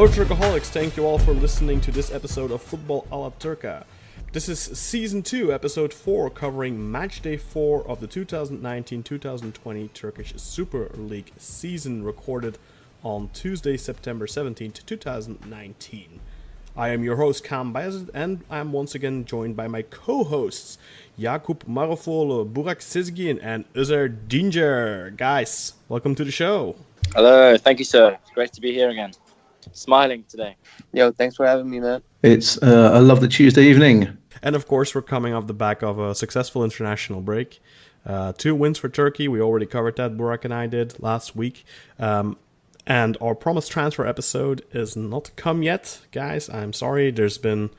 Hello Turkaholics, thank you all for listening to this episode of Football a la Turca. This is Season 2, Episode 4, covering Matchday 4 of the 2019-2020 Turkish Super League season, recorded on Tuesday, September 17th, 2019. I am your host, Kaan Bayazit, and I am once again joined by my co-hosts, Yakup, Marufoglu, Burak Sezgin, and Özer, Dindjer. Guys, welcome to the show. Hello, thank you, sir. It's great to be here again. Smiling today. Yo, thanks for having me, man. It's a lovely Tuesday evening. And of course, we're coming off the back of a successful international break. 2 wins for Turkey. We already covered that, Burak and I did, last week. And our promised transfer episode is not come yet, guys. I'm sorry. It's been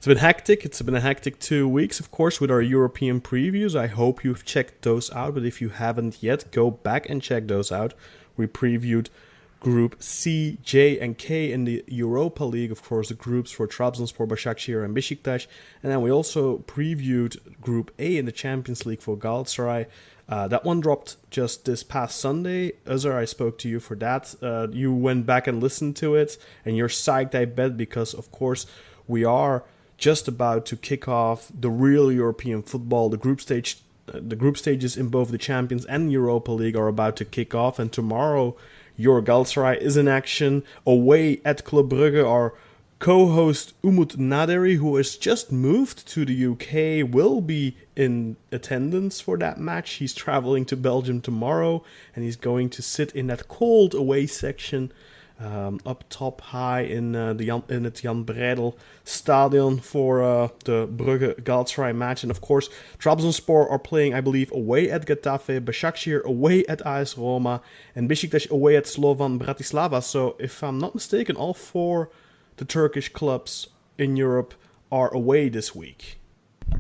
hectic. It's been a hectic 2 weeks, of course, with our European previews. I hope you've checked those out. But if you haven't yet, go back and check those out. We previewed Group C, J, and K in the Europa League, of course, the groups for Trabzonspor, Basaksehir, and Besiktas. And then we also previewed Group A in the Champions League for Galatasaray. That one dropped just this past Sunday. Özer, I spoke to you for that. You went back and listened to it, and you're psyched, I bet, because, of course, we are just about to kick off the real European football. The group stages in both the Champions and Europa League are about to kick off, and tomorrow your Galatasaray is in action away at Club Brugge. Our co-host Umut Naderi, who has just moved to the UK, will be in attendance for that match. He's traveling to Belgium tomorrow, and he's going to sit in that cold away section up top high in het Jan Breidel Stadion for the Brugge Galatasaray match. And of course, Trabzonspor are playing, I believe, away at Getafe, Basaksehir away at AS Roma, and Besiktas away at Slovan Bratislava. So if I'm not mistaken, all 4 the Turkish clubs in Europe are away this week.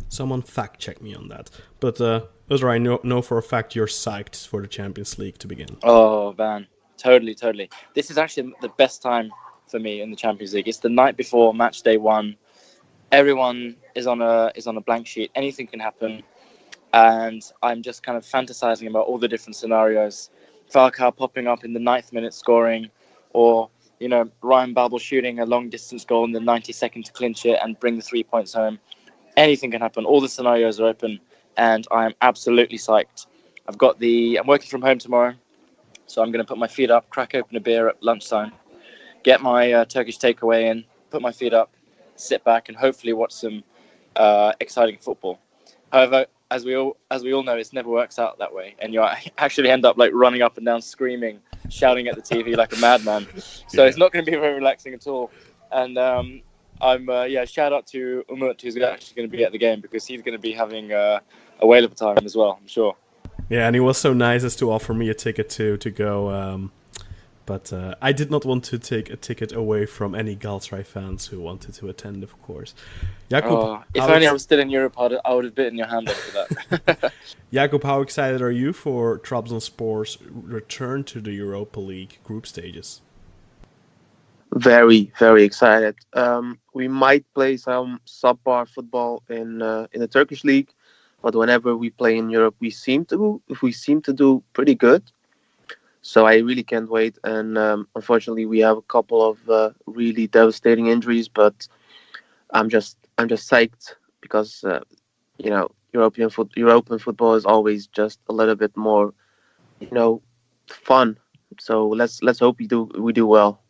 Someone fact check me on that. But Özer, I know for a fact you're psyched for the Champions League to begin. Oh, man. Totally. This is actually the best time for me in the Champions League. It's the night before match day 1. Everyone is on a blank sheet. Anything can happen. And I'm just kind of fantasizing about all the different scenarios. Falcao popping up in the 9th minute scoring, or Ryan Babel shooting a long distance goal in the 92nd to clinch it and bring the 3 points home. Anything can happen. All the scenarios are open, and I am absolutely psyched. I'm working from home tomorrow, so I'm going to put my feet up, crack open a beer at lunchtime, get my Turkish takeaway in, put my feet up, sit back, and hopefully watch some exciting football. However, as we all know, it never works out that way, and you actually end up like running up and down, screaming, shouting at the TV like a madman. So It's not going to be very relaxing at all. And shout out to Umut, who's actually going to be at the game, because he's going to be having a whale of a time as well, I'm sure. Yeah, and he was so nice as to offer me a ticket to go, but I did not want to take a ticket away from any Galatasaray fans who wanted to attend, of course. Yakup, if only I was still in Europe, I would have bitten your hand off for that. Yakup, how excited are you for Trabzonspor's return to the Europa League group stages? Very, very excited. We might play some subpar football in the Turkish league, but whenever we play in Europe, we seem to do pretty good. So I really can't wait. And unfortunately, we have a couple of really devastating injuries, but I'm just psyched because European football is always just a little bit more fun. So let's hope we do well.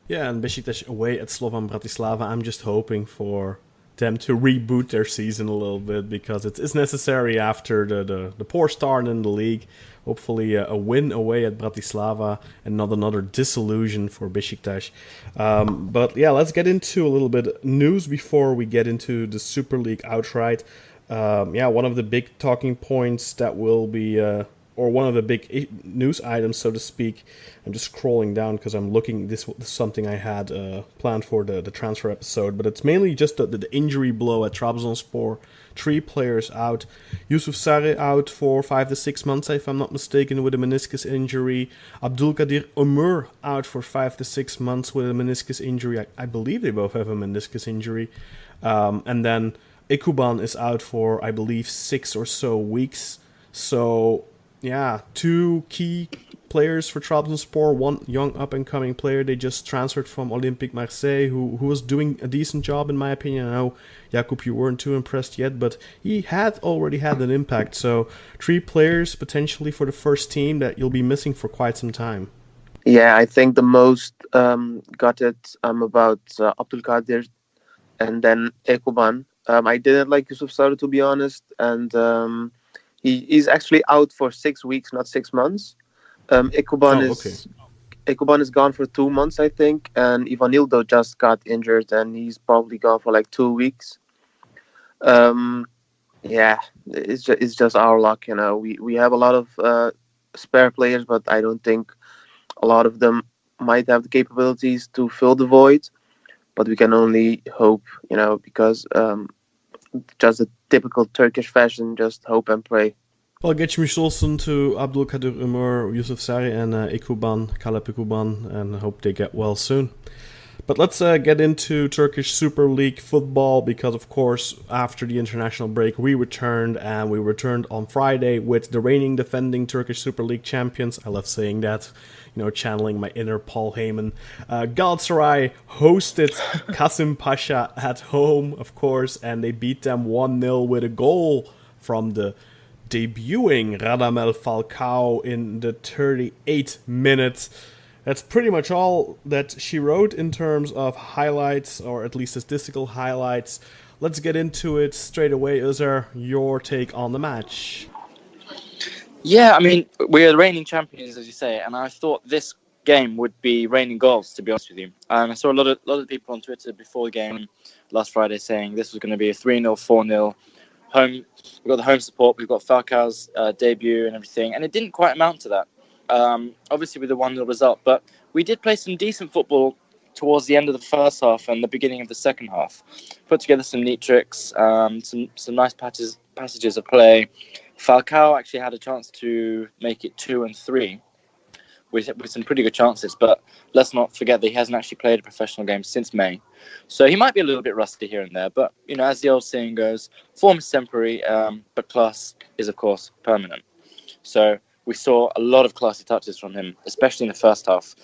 Yeah, and Besiktas away at Slovan Bratislava. I'm just hoping for them to reboot their season a little bit, because it's necessary after the poor start in the league. Hopefully a win away at Bratislava and not another disillusion for Besiktas. But yeah, let's get into a little bit news before we get into the Super League outright. One of the big talking points that will be, or one of the big news items, so to speak. I'm just scrolling down because I'm looking. This is something I had planned for the transfer episode, but it's mainly just the injury blow at Trabzonspor. 3 players out. Yusuf Sarri out for 5 to 6 months, if I'm not mistaken, with a meniscus injury. Abdulkadir Ömür out for 5 to 6 months with a meniscus injury. I believe they both have a meniscus injury. And then Ekuban is out for, I believe, 6 or so weeks. So, yeah, 2 key players for Trabzonspor. One young up-and-coming player they just transferred from Olympique Marseille, who was doing a decent job in my opinion. I know, Yakup, you weren't too impressed yet, but he had already had an impact. So 3 players potentially for the first team that you'll be missing for quite some time. Yeah, I think the most gutted about Abdülkadir and then Ekuban. I didn't like Yusuf Sarı, to be honest, and he's actually out for 6 weeks, not 6 months. Ekuban is gone for 2 months, I think, and Ivanildo just got injured, and he's probably gone for like 2 weeks. Yeah, it's just our luck, you know. We have a lot of spare players, but I don't think a lot of them might have the capabilities to fill the void. But we can only hope, you know, because just a typical Turkish fashion, just hope and pray. Well, geçmiş olsun to Abdülkadir Ömer, Yusuf Sarı, and Ekuban, Kalep Ekuban, and hope they get well soon. But let's get into Turkish Super League football, because of course after the international break we returned on Friday with the reigning defending Turkish Super League champions. I love saying that, you know, channeling my inner Paul Heyman. Galatasaray hosted Kasimpasa at home, of course, and they beat them 1-0 with a goal from the debuting Radamel Falcao in the 38th minute. That's pretty much all that she wrote in terms of highlights, or at least statistical highlights. Let's get into it straight away. Özer, your take on the match? Yeah, I mean, we're the reigning champions, as you say, and I thought this game would be raining goals, to be honest with you. And I saw a lot of people on Twitter before the game last Friday saying this was going to be a 3-0, 4-0. Home, we've got the home support, we've got Falcao's debut and everything, and it didn't quite amount to that. Obviously with the 1-0 result, but we did play some decent football towards the end of the first half and the beginning of the second half. Put together some neat tricks, some nice passages of play. Falcao actually had a chance to make it 2 and 3 with some pretty good chances, but let's not forget that he hasn't actually played a professional game since May. So he might be a little bit rusty here and there, but, you know, as the old saying goes, form is temporary, but class is, of course, permanent. So we saw a lot of classy touches from him, especially in the first half.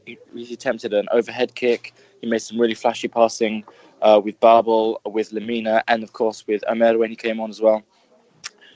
He attempted an overhead kick. He made some really flashy passing with Babel, with Lemina, and of course with Ömer when he came on as well.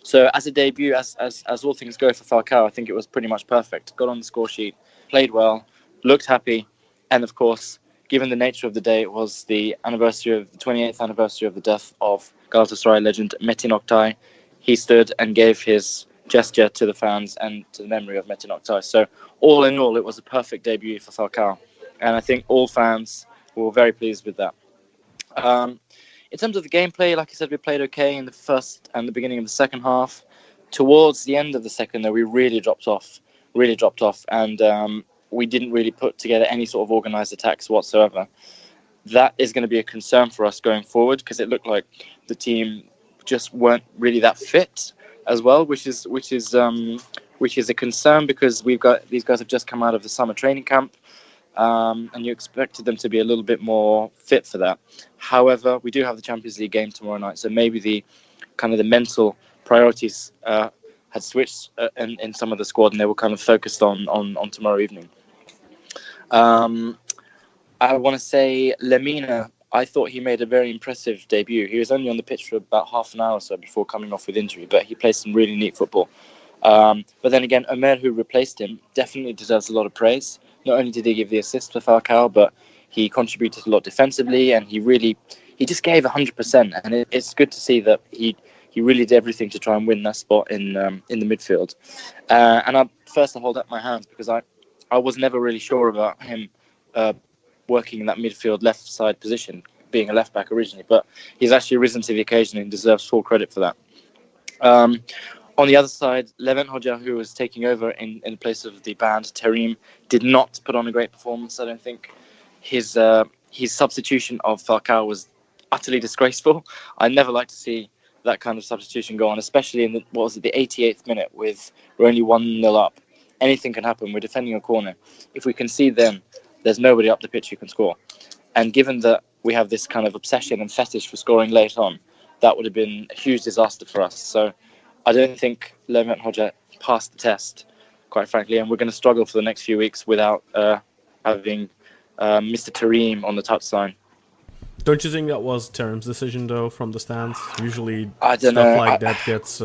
So as a debut, as all things go for Falcao, I think it was pretty much perfect. Got on the score sheet, played well, looked happy, and of course, given the nature of the day, it was the 28th anniversary of the death of Galatasaray legend Metin Oktay. He stood and gave his gesture to the fans and to the memory of Metin Oktay. So all in all, it was a perfect debut for Falcao, and I think all fans were very pleased with that. In terms of the gameplay, like I said, we played okay in the first and the beginning of the second half. Towards the end of the second, though, we really dropped off, and we didn't really put together any sort of organised attacks whatsoever. That is going to be a concern for us going forward, because it looked like the team just weren't really that fit as well, which is a concern, because these guys have just come out of the summer training camp. And you expected them to be a little bit more fit for that. However, we do have the Champions League game tomorrow night, so maybe the mental priorities had switched in some of the squad, and they were kind of focused on tomorrow evening. I want to say Lemina, I thought he made a very impressive debut. He was only on the pitch for about half an hour or so before coming off with injury, but he played some really neat football. But then again, Ömer, who replaced him, definitely deserves a lot of praise. Not only did he give the assist for Falcao, but he contributed a lot defensively, and he just gave 100%. And it's good to see that he really did everything to try and win that spot in the midfield. And I'll hold up my hands, because I was never really sure about him working in that midfield left side position, being a left back originally. But he's actually risen to the occasion and deserves full credit for that. On the other side, Levent Hoxha, who was taking over in place of the banned Terim, did not put on a great performance. I don't think his substitution of Falcao was utterly disgraceful. I never like to see that kind of substitution go on, especially in the 88th minute we're only 1-0 up. Anything can happen. We're defending a corner. If we concede, then there's nobody up the pitch who can score. And given that we have this kind of obsession and fetish for scoring late on, that would have been a huge disaster for us. So I don't think Levent Hoxha passed the test quite frankly, and we're going to struggle for the next few weeks without having Mr. Tareem on the touchline. Don't you think that was Terim's decision, though, from the stands? Usually I don't stuff know. like that gets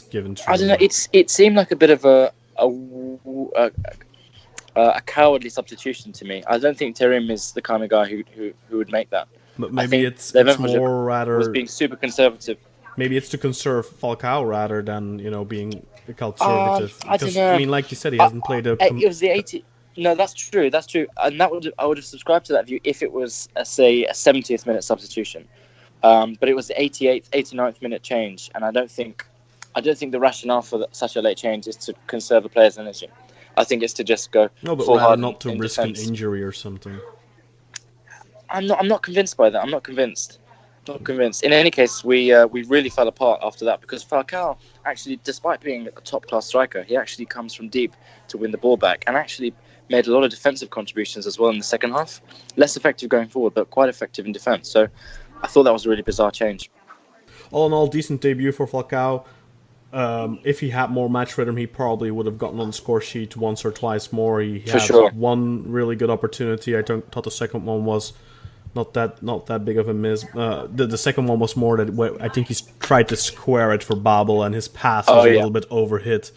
given through. I don't know. It seemed like a bit of a cowardly substitution to me. I don't think Tareem is the kind of guy who would make that. But maybe it's more rather... was being super conservative. Maybe it's to conserve Falcao rather than, being conservative. I don't know. I mean, like you said, he hasn't played a... It was the 80... No, that's true. And I would have subscribed to that view if it was, say, a 70th minute substitution. But it was the 88th, 89th minute change, and I don't think the rationale for such a late change is to conserve a player's energy. I think it's to just go. No, but full hard not to in risk defense. an injury or something. I'm not convinced by that. I'm not convinced. Not convinced. In any case, we really fell apart after that because Falcao actually, despite being a top class striker, he actually comes from deep to win the ball back and actually made a lot of defensive contributions as well in the second half. Less effective going forward, but quite effective in defense. So I thought that was a really bizarre change. All in all, decent debut for Falcao. If he had more match rhythm, he probably would have gotten on the score sheet once or twice more. He had one really good opportunity. I thought the second one was not that big of a miss. The second one was more that I think he tried to square it for Babel, and his pass was a little bit overhit.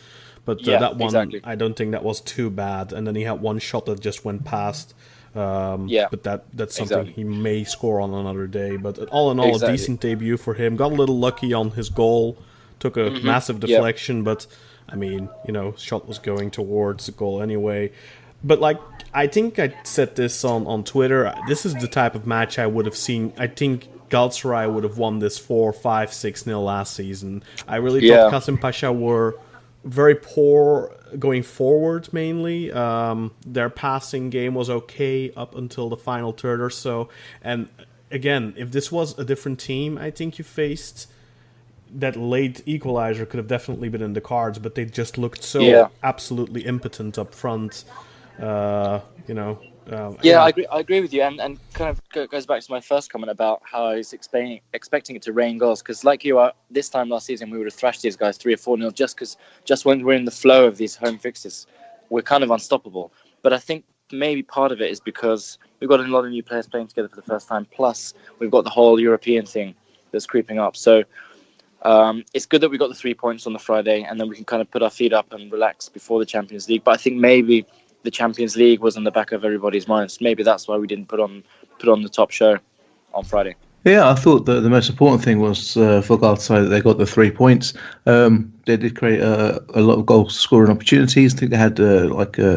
But that one, exactly. I don't think that was too bad. And then he had one shot that just went past. But that's something he may score on another day. But all in all, a decent debut for him. Got a little lucky on his goal. Took a massive deflection, but I mean, shot was going towards the goal anyway. But I think I said this on Twitter. This is the type of match I would have seen. I think Galatasaray would have won this 4-5-6-0 last season. I really thought Kasimpasa were very poor going forward, mainly. Their passing game was okay up until the final third or so. And again, if this was a different team, I think you faced... that late equalizer could have definitely been in the cards, but they just looked so absolutely impotent up front. I agree with you, and kind of goes back to my first comment about how I was expecting it to rain goals, because like you are, this time last season we would have thrashed these guys 3 or 4-0 just when we're in the flow of these home fixtures, we're kind of unstoppable. But I think maybe part of it is because we've got a lot of new players playing together for the first time, plus we've got the whole European thing that's creeping up. So it's good that we got the 3 points on the Friday, and then we can kind of put our feet up and relax before the Champions League. But I think maybe the Champions League was in the back of everybody's minds. Maybe that's why we didn't put on the top show on Friday. Yeah, I thought the most important thing was for Galatasaray that they got the 3 points. They did create a lot of goal scoring opportunities. I think they had,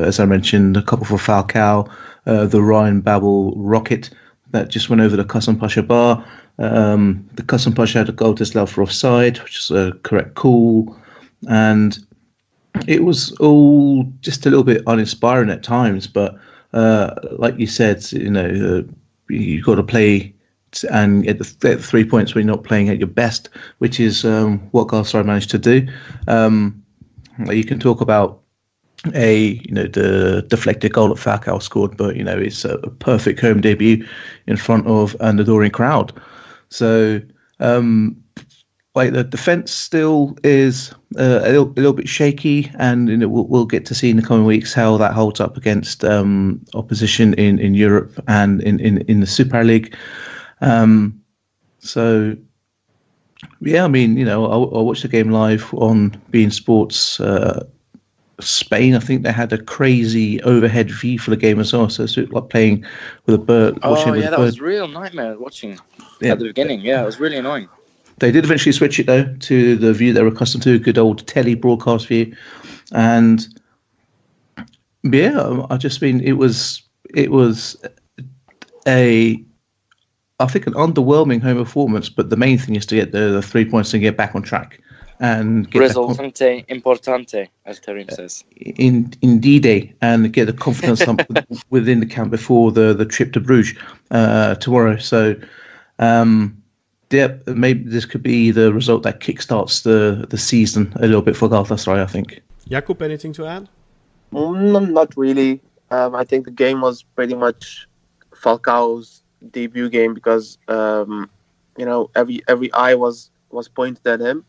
as I mentioned, a couple for Falcao, the Ryan Babel rocket that just went over the Kasimpasa bar. The Kasimpasa had a goal disallowed for offside, which is a correct call, and it was all just a little bit uninspiring at times. But like you said, you've got to play and get the 3 points when you're not playing at your best, which is what Galatasaray managed to do. You can talk about the deflected goal that Falcao scored, but it's a perfect home debut in front of an adoring crowd. So, the defense still is a little bit shaky, and we'll get to see in the coming weeks how that holds up against opposition in Europe and in the Super League. So, yeah, I mean, I watched the game live on beIN Sports. Spain, I think they had a crazy overhead view for the game as well, so it's like playing with a bird. That was a real nightmare watching at the beginning. Yeah, it was really annoying. They did eventually switch it though to the view they were accustomed to, good old telly broadcast view, and I just mean it was I think an underwhelming home performance, but the main thing is to get the 3 points and get back on track. And get Resultante importante, as Tareem says. Indeed, and get the confidence up within the camp before the trip to Bruges tomorrow. So, maybe this could be the result that kickstarts the season a little bit for Galatasaray, I think. Yakup, anything to add? Not really. I think the game was pretty much Falcao's debut game because every eye was pointed at him.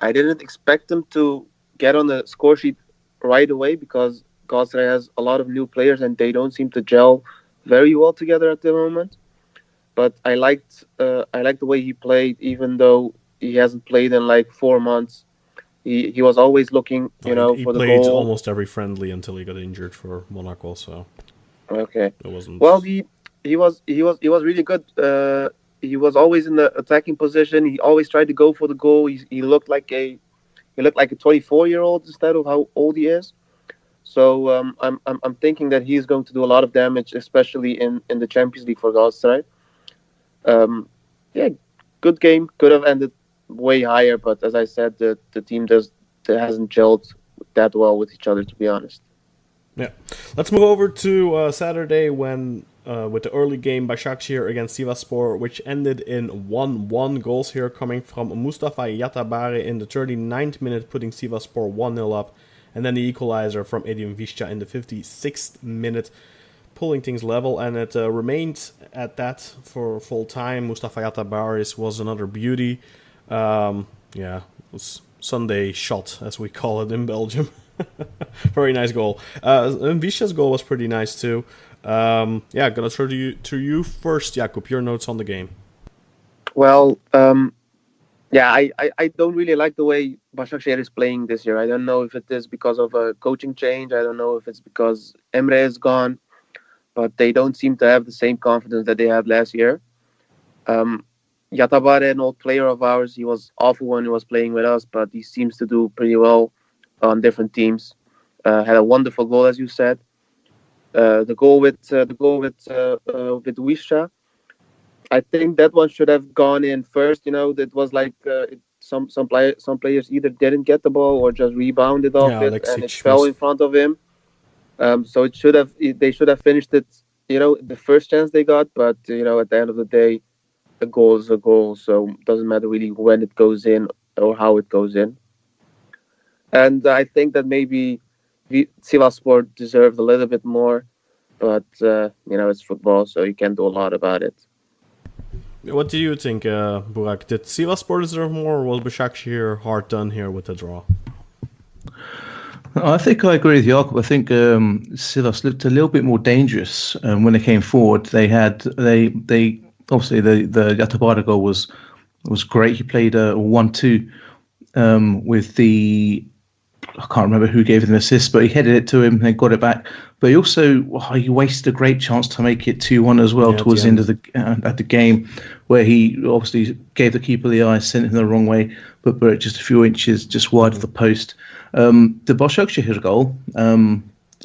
I didn't expect him to get on the score sheet right away because Galatasaray has a lot of new players and they don't seem to gel very well together at the moment. But I liked the way he played, even though he hasn't played in like 4 months. He was always looking, He for the played goal. almost every friendly until he got injured for Monaco. So Okay. it wasn't. Well, he was really good. He was always in the attacking position. He always tried to go for the goal. He looked like a 24-year-old instead of how old he is. So I'm thinking that he's going to do a lot of damage, especially in the Champions League for Galatasaray. Yeah, good game. Could have ended way higher, but as I said, the team hasn't gelled that well with each other, to be honest. Yeah, let's move over to Saturday when with the early game Basaksehir against Sivasspor, which ended in 1-1. Goals here coming from Mustafa Yatabare in the 39th minute, putting Sivasspor 1-0 up, and then the equalizer from Edin Visca in the 56th minute, pulling things level, and it remained at that for full time. Mustafa Yatabare was another beauty. It was Sunday shot, as we call it in Belgium. Very nice goal. And Visca's goal was pretty nice too. Gonna throw to you first, Yakup. Your notes on the game. Well, I don't really like the way Basaksehir is playing this year. I don't know if it is because of a coaching change. I don't know if it's because Emre is gone, but they don't seem to have the same confidence that they had last year. Yatabare, an old player of ours, he was awful when he was playing with us, but he seems to do pretty well on different teams. Had a wonderful goal, as you said. The goal with Wisha, I think that one should have gone in first. That was like some players either didn't get the ball or just rebounded off it, and it fell in front of him. So they should have finished it. The first chance they got, but at the end of the day, a goal is a goal. So it doesn't matter really when it goes in or how it goes in. And I think that maybe Sivasspor deserved a little bit more, but it's football, so you can't do a lot about it. What do you think, Burak? Did Sivasspor deserve more, or was Basaksehir hard done here with the draw? I think I agree with Yakup. I think Sivas looked a little bit more dangerous when they came forward. They obviously the Yatabara goal was great. He played a 1-2 with the. I can't remember who gave him the assist, but he headed it to him and got it back. But he also he wasted a great chance to make it 2-1 as well towards the end of the game, where he obviously gave the keeper the eye, sent him the wrong way, but put it just a few inches just wide of the post. The Basaksehir goal,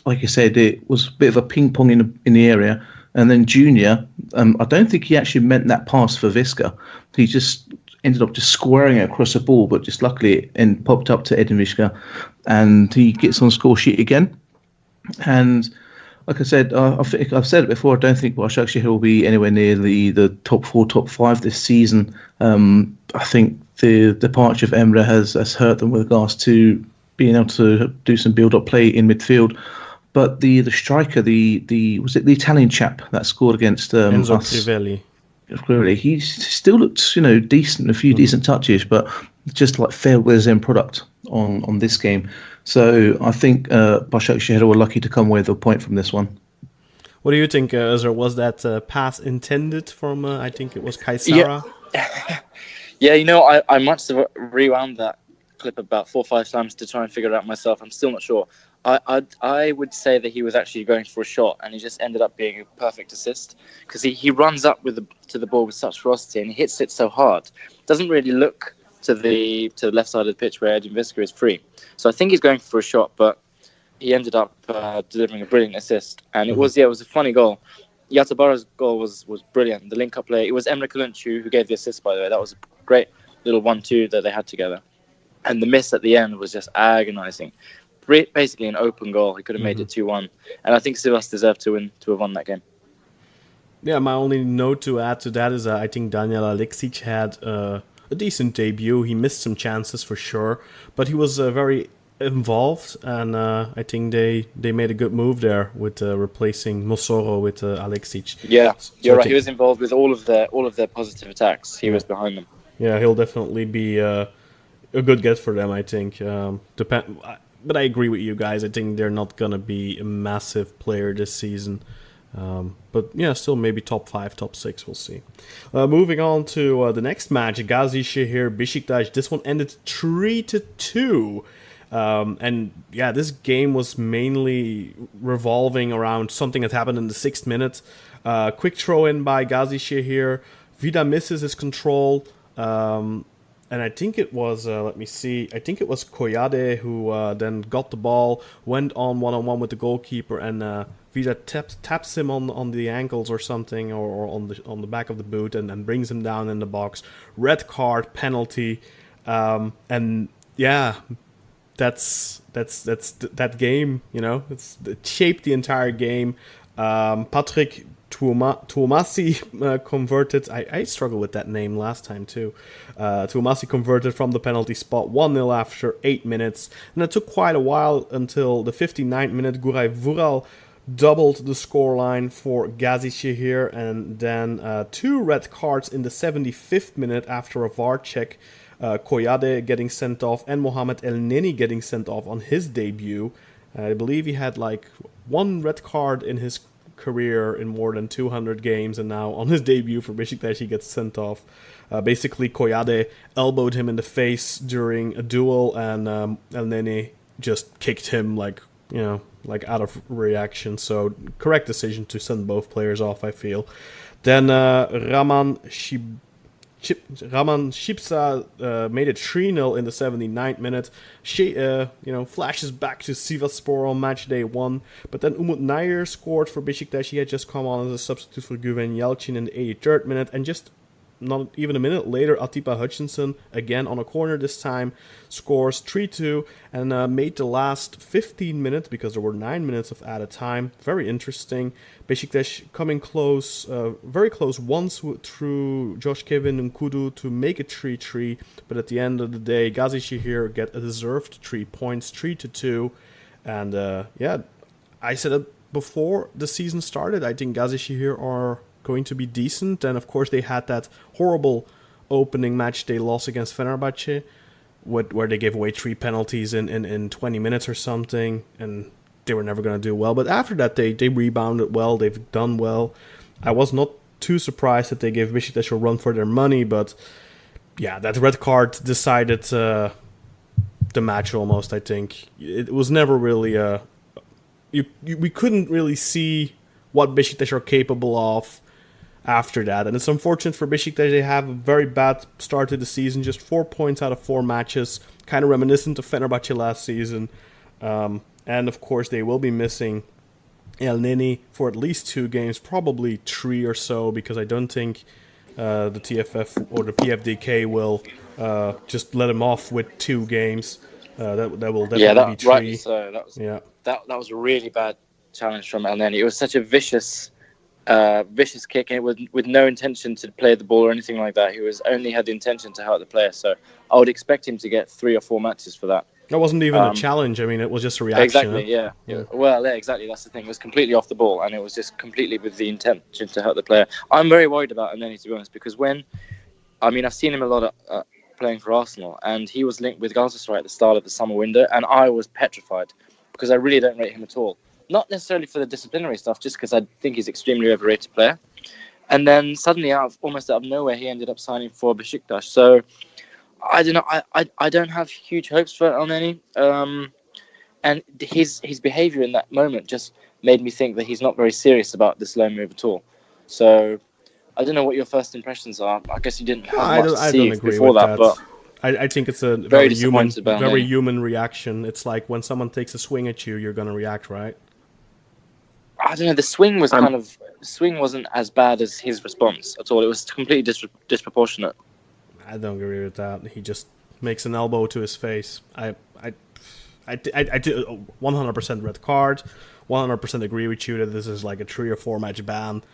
like I said, it was a bit of a ping pong in the area, and then Junior, I don't think he actually meant that pass for Visca. He just ended up just squaring it across the ball, but just luckily it popped up to Edin Visca, and he gets on score sheet again. And like I said, I think I've said it before, I don't think Basaksehir will be anywhere near the top 4, top 5 this season. I think the departure of Emre has hurt them with regards to being able to do some build-up play in midfield. But the striker, was it the Italian chap that scored against Enzo us? Crivelli. Clearly, he still looks, decent, a few decent touches, but just like failed with his end product on this game. So I think Basaksehir were lucky to come with a point from this one. What do you think, Özer? Was that pass intended from, I think it was Kaysera? Yeah, I must have rewound that clip about 4 or 5 times to try and figure it out myself. I'm still not sure. I would say that he was actually going for a shot, and he just ended up being a perfect assist because he runs up to the ball with such ferocity and he hits it so hard. Doesn't really look to the left side of the pitch where Edin Visca is free. So I think he's going for a shot, but he ended up delivering a brilliant assist, and it was a funny goal. Yatabara's goal was brilliant. The link-up play. It was Emre Kılınç who gave the assist, by the way. That was a great little 1-2 that they had together, and the miss at the end was just agonising. Basically an open goal. He could have made it 2-1, and I think Sivas deserved to have won that game. Yeah, my only note to add to that is I think Daniel Aleksic had a decent debut. He missed some chances for sure, but he was very involved, and I think they made a good move there with replacing Mosoro with Aleksic. Yeah, you're right. He was involved with all of their positive attacks. He was behind them. Yeah, he'll definitely be a good get for them, I think. but I agree with you guys. I think they're not going to be a massive player this season. But yeah, still maybe top 5, top 6, we'll see. Moving on to the next match, Gazisehir Besiktas. This one ended 3-2. And yeah, this game was mainly revolving around something that happened in the 6th minute. Quick throw in by Gazisehir. Vida misses his control. And I think it was, let me see, I think it was Koyade who then got the ball, went on one-on-one with the goalkeeper, and Vida taps him on the ankles or something, or on the back of the boot, and brings him down in the box. Red card, penalty, and yeah, that's that game. You know, it shaped the entire game. Patrick Tuomasi converted. I struggled with that name last time too. Tuomasi converted from the penalty spot 1-0 after 8 minutes. And it took quite a while until the 59th minute. Guray Vural doubled the scoreline for Gazisehir. And then 2 red cards in the 75th minute after a VAR check. Koyade getting sent off and Mohamed El Neni getting sent off on his debut. I believe he had like 1 red card in his career in more than 200 games, and now on his debut for Besiktas he gets sent off. Basically Koyade elbowed him in the face during a duel, and El Neni just kicked him like out of reaction. So correct decision to send both players off, I feel. Then Raman Shipsa made it 3-0 in the 79th minute. She, flashes back to Sivasspor on match day 1. But then Umut Nair scored for Besiktas. He had just come on as a substitute for Guven Yalcin in the 83rd minute. And just not even a minute later, Atiba Hutchinson, again on a corner this time, scores 3-2 and made the last 15 minutes, because there were 9 minutes of added time, very interesting. Besiktas coming close, very close once through Josh Kevin Nkudu to make it 3-3, but at the end of the day, Gazisehir get a deserved 3 points, 3-2, and I said it before the season started, I think Gazisehir are going to be decent, and of course they had that horrible opening match day loss against Fenerbahçe, where they gave away 3 penalties in 20 minutes or something, and they were never going to do well. But after that, they rebounded well, they've done well. I was not too surprised that they gave Besiktas a run for their money, but yeah, that red card decided the match almost, I think. It was never really we couldn't really see what Besiktas are capable of after that. And it's unfortunate for Besiktas. They have a very bad start to the season, just 4 points out of 4 matches, kind of reminiscent of Fenerbahçe last season. And of course they will be missing El Neni for at least 2 games, probably 3 or so, because I don't think the TFF or the PFDK will just let him off with 2 games. That will definitely be 3. Rightly so. That was a really bad challenge from El Neni. It was such a vicious kick, and it was with no intention to play the ball or anything like that. He only had the intention to hurt the player. So I would expect him to get 3 or 4 matches for that. That wasn't even a challenge. I mean, it was just a reaction. Exactly, yeah. Well, yeah, exactly. That's the thing. It was completely off the ball, and it was just completely with the intention to hurt the player. I'm very worried about El Neni, to be honest, because I've seen him a lot playing for Arsenal, and he was linked with Galatasaray at the start of the summer window, and I was petrified because I really don't rate him at all. Not necessarily for the disciplinary stuff, just because I think he's an extremely overrated player. And then suddenly, almost out of nowhere, he ended up signing for Besiktas. So I don't know. I don't have huge hopes for El Neni. And his behaviour in that moment just made me think that he's not very serious about this loan move at all. So I don't know what your first impressions are. I guess you didn't have much to see before that, but I think it's a very human reaction. It's like when someone takes a swing at you, you're going to react, right? I don't know. The swing was wasn't as bad as his response at all. It was completely disproportionate. I don't agree with that. He just makes an elbow to his face. I do 100% red card. 100% agree with you that this is like a 3 or 4 match ban.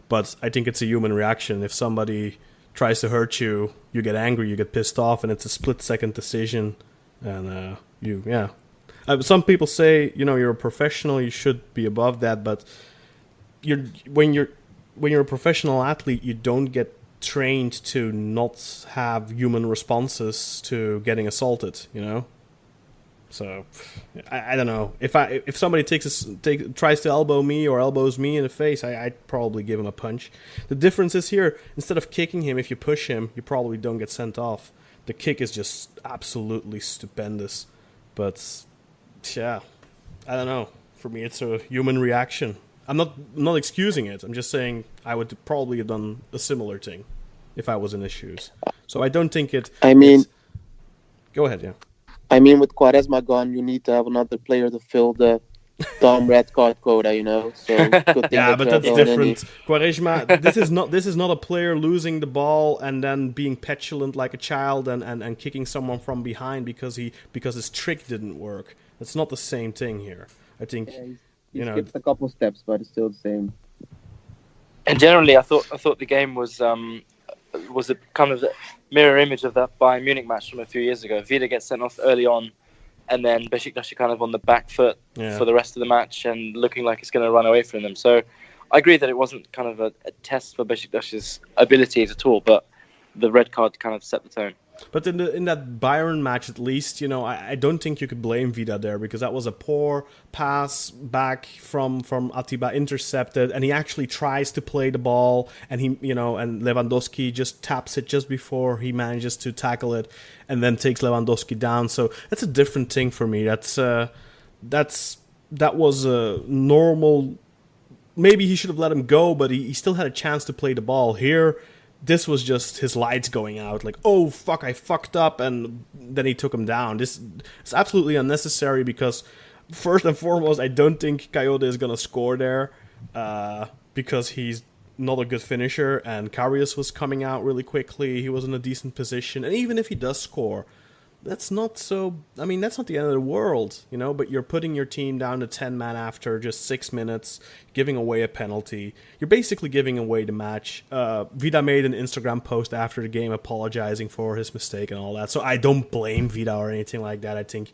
But I think it's a human reaction. If somebody tries to hurt you, you get angry, you get pissed off, and it's a split-second decision. And some people say, you're a professional, you should be above that. But when you're a professional athlete, you don't get trained to not have human responses to getting assaulted. So I don't know. If somebody tries to elbow me or elbows me in the face, I'd probably give him a punch. The difference is here, instead of kicking him, if you push him, you probably don't get sent off. The kick is just absolutely stupendous. But yeah, I don't know. For me, it's a human reaction. I'm not excusing it. I'm just saying I would probably have done a similar thing if I was in his shoes. So I don't think it. Go ahead, yeah. I mean, with Quaresma gone, you need to have another player to fill the dumb red card quota, you know. So good thing yeah, but that's different. Any. Quaresma, this is not a player losing the ball and then being petulant like a child and kicking someone from behind because his trick didn't work. It's not the same thing here. I think he skipped a couple steps, but it's still the same. And generally, I thought the game was a kind of the mirror image of that Bayern Munich match from a few years ago. Vida gets sent off early on, and then Besiktas are kind of on the back foot for the rest of the match and looking like it's going to run away from them. So I agree that it wasn't kind of a test for Besiktas' abilities at all, but the red card kind of set the tone. But in that Bayern match, at least, I don't think you could blame Vida there, because that was a poor pass back from Atiba, intercepted, and he actually tries to play the ball, and and Lewandowski just taps it just before he manages to tackle it, and then takes Lewandowski down. So that's a different thing for me. That was a normal. Maybe he should have let him go, but he still had a chance to play the ball. Here, this was just his lights going out, like, oh, fuck, I fucked up, and then he took him down. This is absolutely unnecessary because, first and foremost, I don't think Coyote is going to score there because he's not a good finisher, and Karius was coming out really quickly. He was in a decent position, and even if he does score, that's not the end of the world, but you're putting your team down to 10 man after just 6 minutes, giving away a penalty. You're basically giving away the match. Vida made an Instagram post after the game apologizing for his mistake and all that. So I don't blame Vida or anything like that. I think,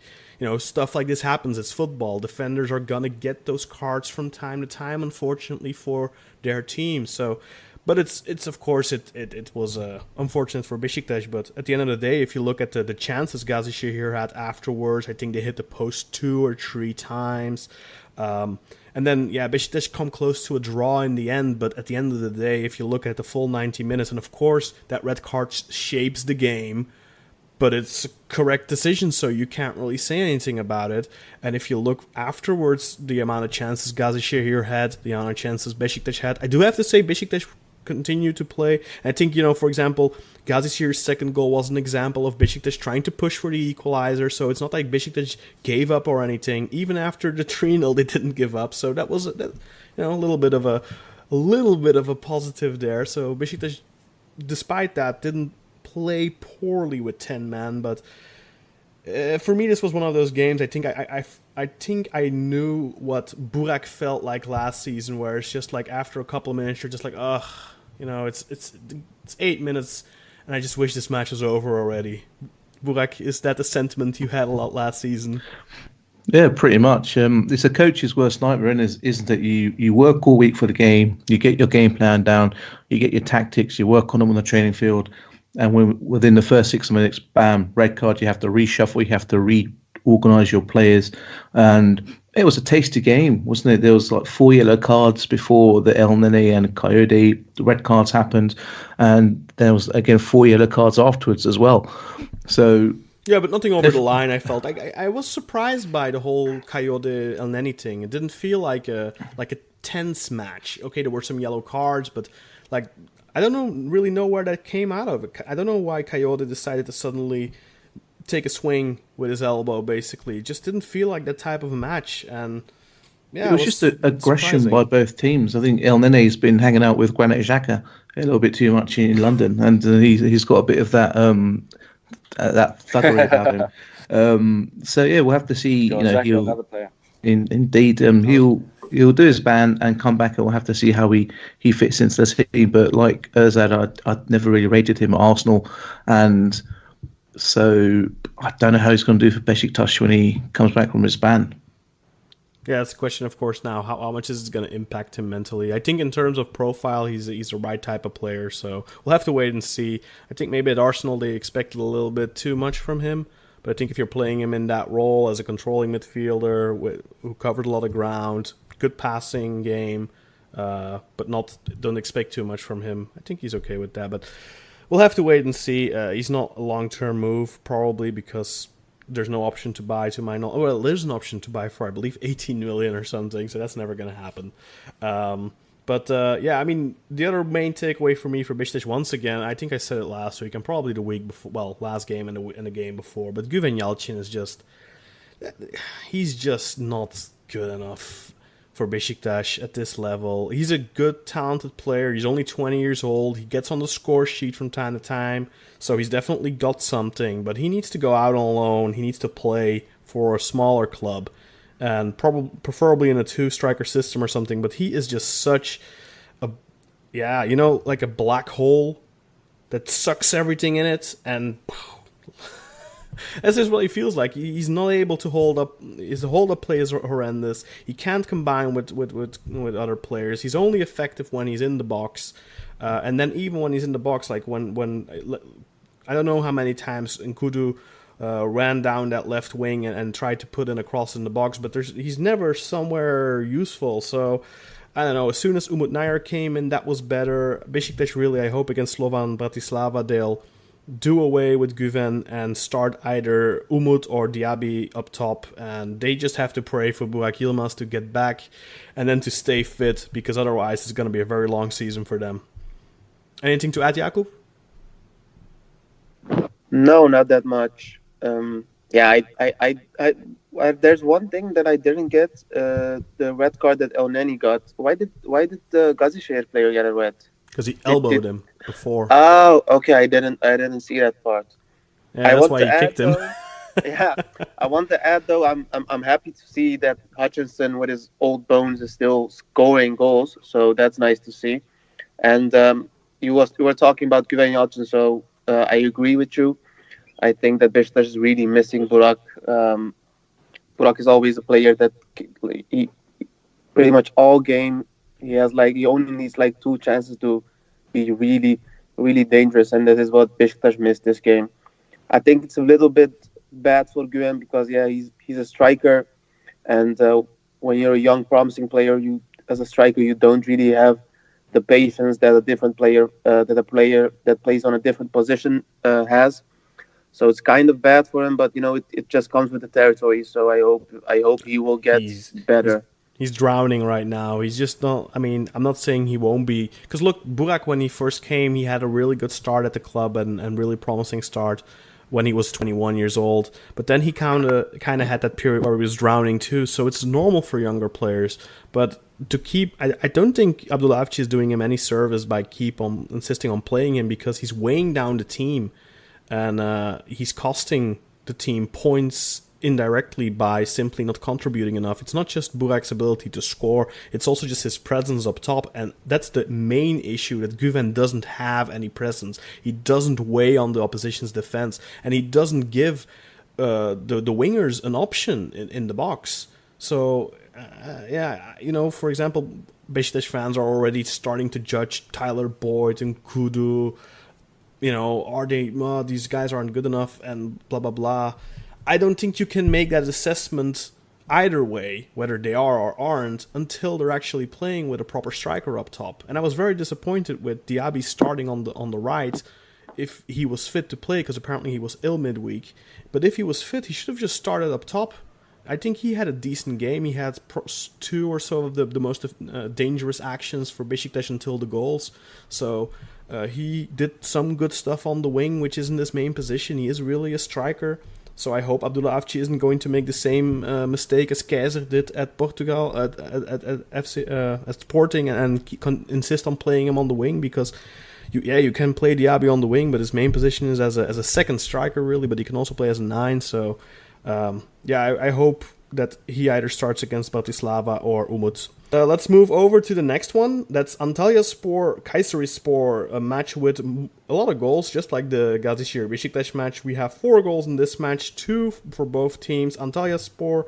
stuff like this happens. It's football. Defenders are going to get those cards from time to time, unfortunately, for their team. So, but it's of course it was unfortunate for Besiktas, but at the end of the day, if you look at the chances Gazisehir had afterwards, I think they hit the post 2 or 3 times, and then Besiktas come close to a draw in the end. But at the end of the day, if you look at the full 90 minutes, and of course that red card shapes the game, but it's a correct decision, so you can't really say anything about it. And if you look afterwards, the amount of chances Gazisehir had, the amount of chances Besiktas had, I do have to say Besiktas continue to play. I think, for example, Gazisehir's second goal was an example of Besiktas trying to push for the equalizer, so it's not like Besiktas gave up or anything. Even after the 3-0, they didn't give up, so that was a little bit of a positive there. So Besiktas, despite that, didn't play poorly with 10 man, but for me this was one of those games. I think I knew what Burak felt like last season, where it's just like after a couple of minutes you're just like, ugh, it's 8 minutes and I just wish this match was over already. Burak, is that the sentiment you had a lot last season? Yeah, pretty much. It's a coach's worst nightmare, isn't it? You work all week for the game, you get your game plan down, you get your tactics, you work on them on the training field, and within the first 6 minutes, bam, red card. You have to reshuffle, you have to reorganize your players, and it was a tasty game, wasn't it? There was like 4 yellow cards before the El Nene and Coyote. The red cards happened, and there was again 4 yellow cards afterwards as well. So yeah, but nothing over the line. I felt I was surprised by the whole Coyote El Nene thing. It didn't feel like a tense match. Okay, there were some yellow cards, but like, I don't really know where that came out of. I don't know why Coyote decided to suddenly take a swing with his elbow, basically. It just didn't feel like that type of a match. And yeah, it was just aggression by both teams. I think El Nene's been hanging out with Granit Xhaka a little bit too much in London, and he's got a bit of that thuggery about him. So yeah, we'll have to see. Indeed, he'll do his ban and come back, and we'll have to see how he fits into the team. But like Özer, I'd never really rated him at Arsenal, and so I don't know how he's going to do for Besiktas when he comes back from his ban. Yeah, it's a question, of course, now. How much is it going to impact him mentally? I think in terms of profile, he's the right type of player, so we'll have to wait and see. I think maybe at Arsenal they expected a little bit too much from him, But I think if you're playing him in that role as a controlling midfielder who covered a lot of ground, good passing game, but don't expect too much from him, I think he's okay with that. But we'll have to wait and see. He's not a long-term move, probably, because there's no option to buy to my knowledge. Well, there's an option to buy for, I believe, 18 million or something, so that's never going to happen. But I mean, the other main takeaway for me for Besiktas, once again, I think I said it last week and probably the week before, well, last game and the game before, but Güven Yalçın is he's just not good enough for Besiktas at this level. He's a good, talented player. He's only 20 years old. He gets on the score sheet from time to time, so he's definitely got something, but he needs to go out on loan. He needs to play for a smaller club, and preferably in a two-striker system or something, but he is just such like a black hole that sucks everything in it, and that's just what he feels like. He's not able to hold up. His hold-up play is horrendous. He can't combine with other players. He's only effective when he's in the box, and then even when he's in the box, like when I don't know how many times Nkudu ran down that left wing and tried to put in a cross in the box, but he's never somewhere useful. So I don't know. As soon as Umut Nair came in, that was better. Besiktas really, I hope against Slovan Bratislava, they'll do away with Güven and start either Umut or Diaby up top, and they just have to pray for Burak Yilmaz to get back and then to stay fit, because otherwise it's going to be a very long season for them. Anything to add, Yakup? No, not that much. There's one thing that I didn't get: the red card that El Neni got. Why did the Gazisehir player get a red? Because he elbowed him before. Oh, okay. I didn't see that part. Yeah, that's why he kicked him. I want to add though. I'm happy to see that Hutchinson with his old bones is still scoring goals. So that's nice to see. And you were talking about Güven Yalçın, so I agree with you. I think that Besiktas is really missing Burak. Burak is always a player that he pretty much all game he only needs 2 chances to be really, really dangerous, and that is what Besiktas missed this game. I think it's a little bit bad for Güven because he's a striker, and when you're a young, promising player, as a striker you don't really have the patience that a player that plays on a different position has. So it's kind of bad for him, but it just comes with the territory. So I hope he will get better. He's drowning right now. He's just not. I mean, I'm not saying he won't be, because look, Burak, when he first came, he had a really good start at the club and really promising start when he was 21 years old. But then he kind of had that period where he was drowning too. So it's normal for younger players. But I don't think Abdullah Avci is doing him any service by keep on insisting on playing him, because he's weighing down the team. And he's costing the team points indirectly by simply not contributing enough. It's not just Burak's ability to score, it's also just his presence up top, and that's the main issue, that Güven doesn't have any presence. He doesn't weigh on the opposition's defense, and he doesn't give the wingers an option in the box. So, for example, Besiktas fans are already starting to judge Tyler Boyd and Kudu. These guys aren't good enough and blah, blah, blah. I don't think you can make that assessment either way, whether they are or aren't, until they're actually playing with a proper striker up top. And I was very disappointed with Diaby starting on the right if he was fit to play, because apparently he was ill midweek. But if he was fit, he should have just started up top. I think he had a decent game. He had 2 or so of the most dangerous actions for Besiktas until the goals. So he did some good stuff on the wing, which isn't his main position. He is really a striker. So I hope Abdullah Avci isn't going to make the same mistake as Keizer did at Portugal, at Sporting, and insist on playing him on the wing, because you can play Diaby on the wing, but his main position is as a second striker really, but he can also play as a 9. So I hope that he either starts against Bratislava or Umut. Let's move over to the next one. That's Antalyaspor, Kayserispor, a match with a lot of goals, just like the Gazisehir Besiktas match. We have 4 goals in this match, 2 for both teams. Antalyaspor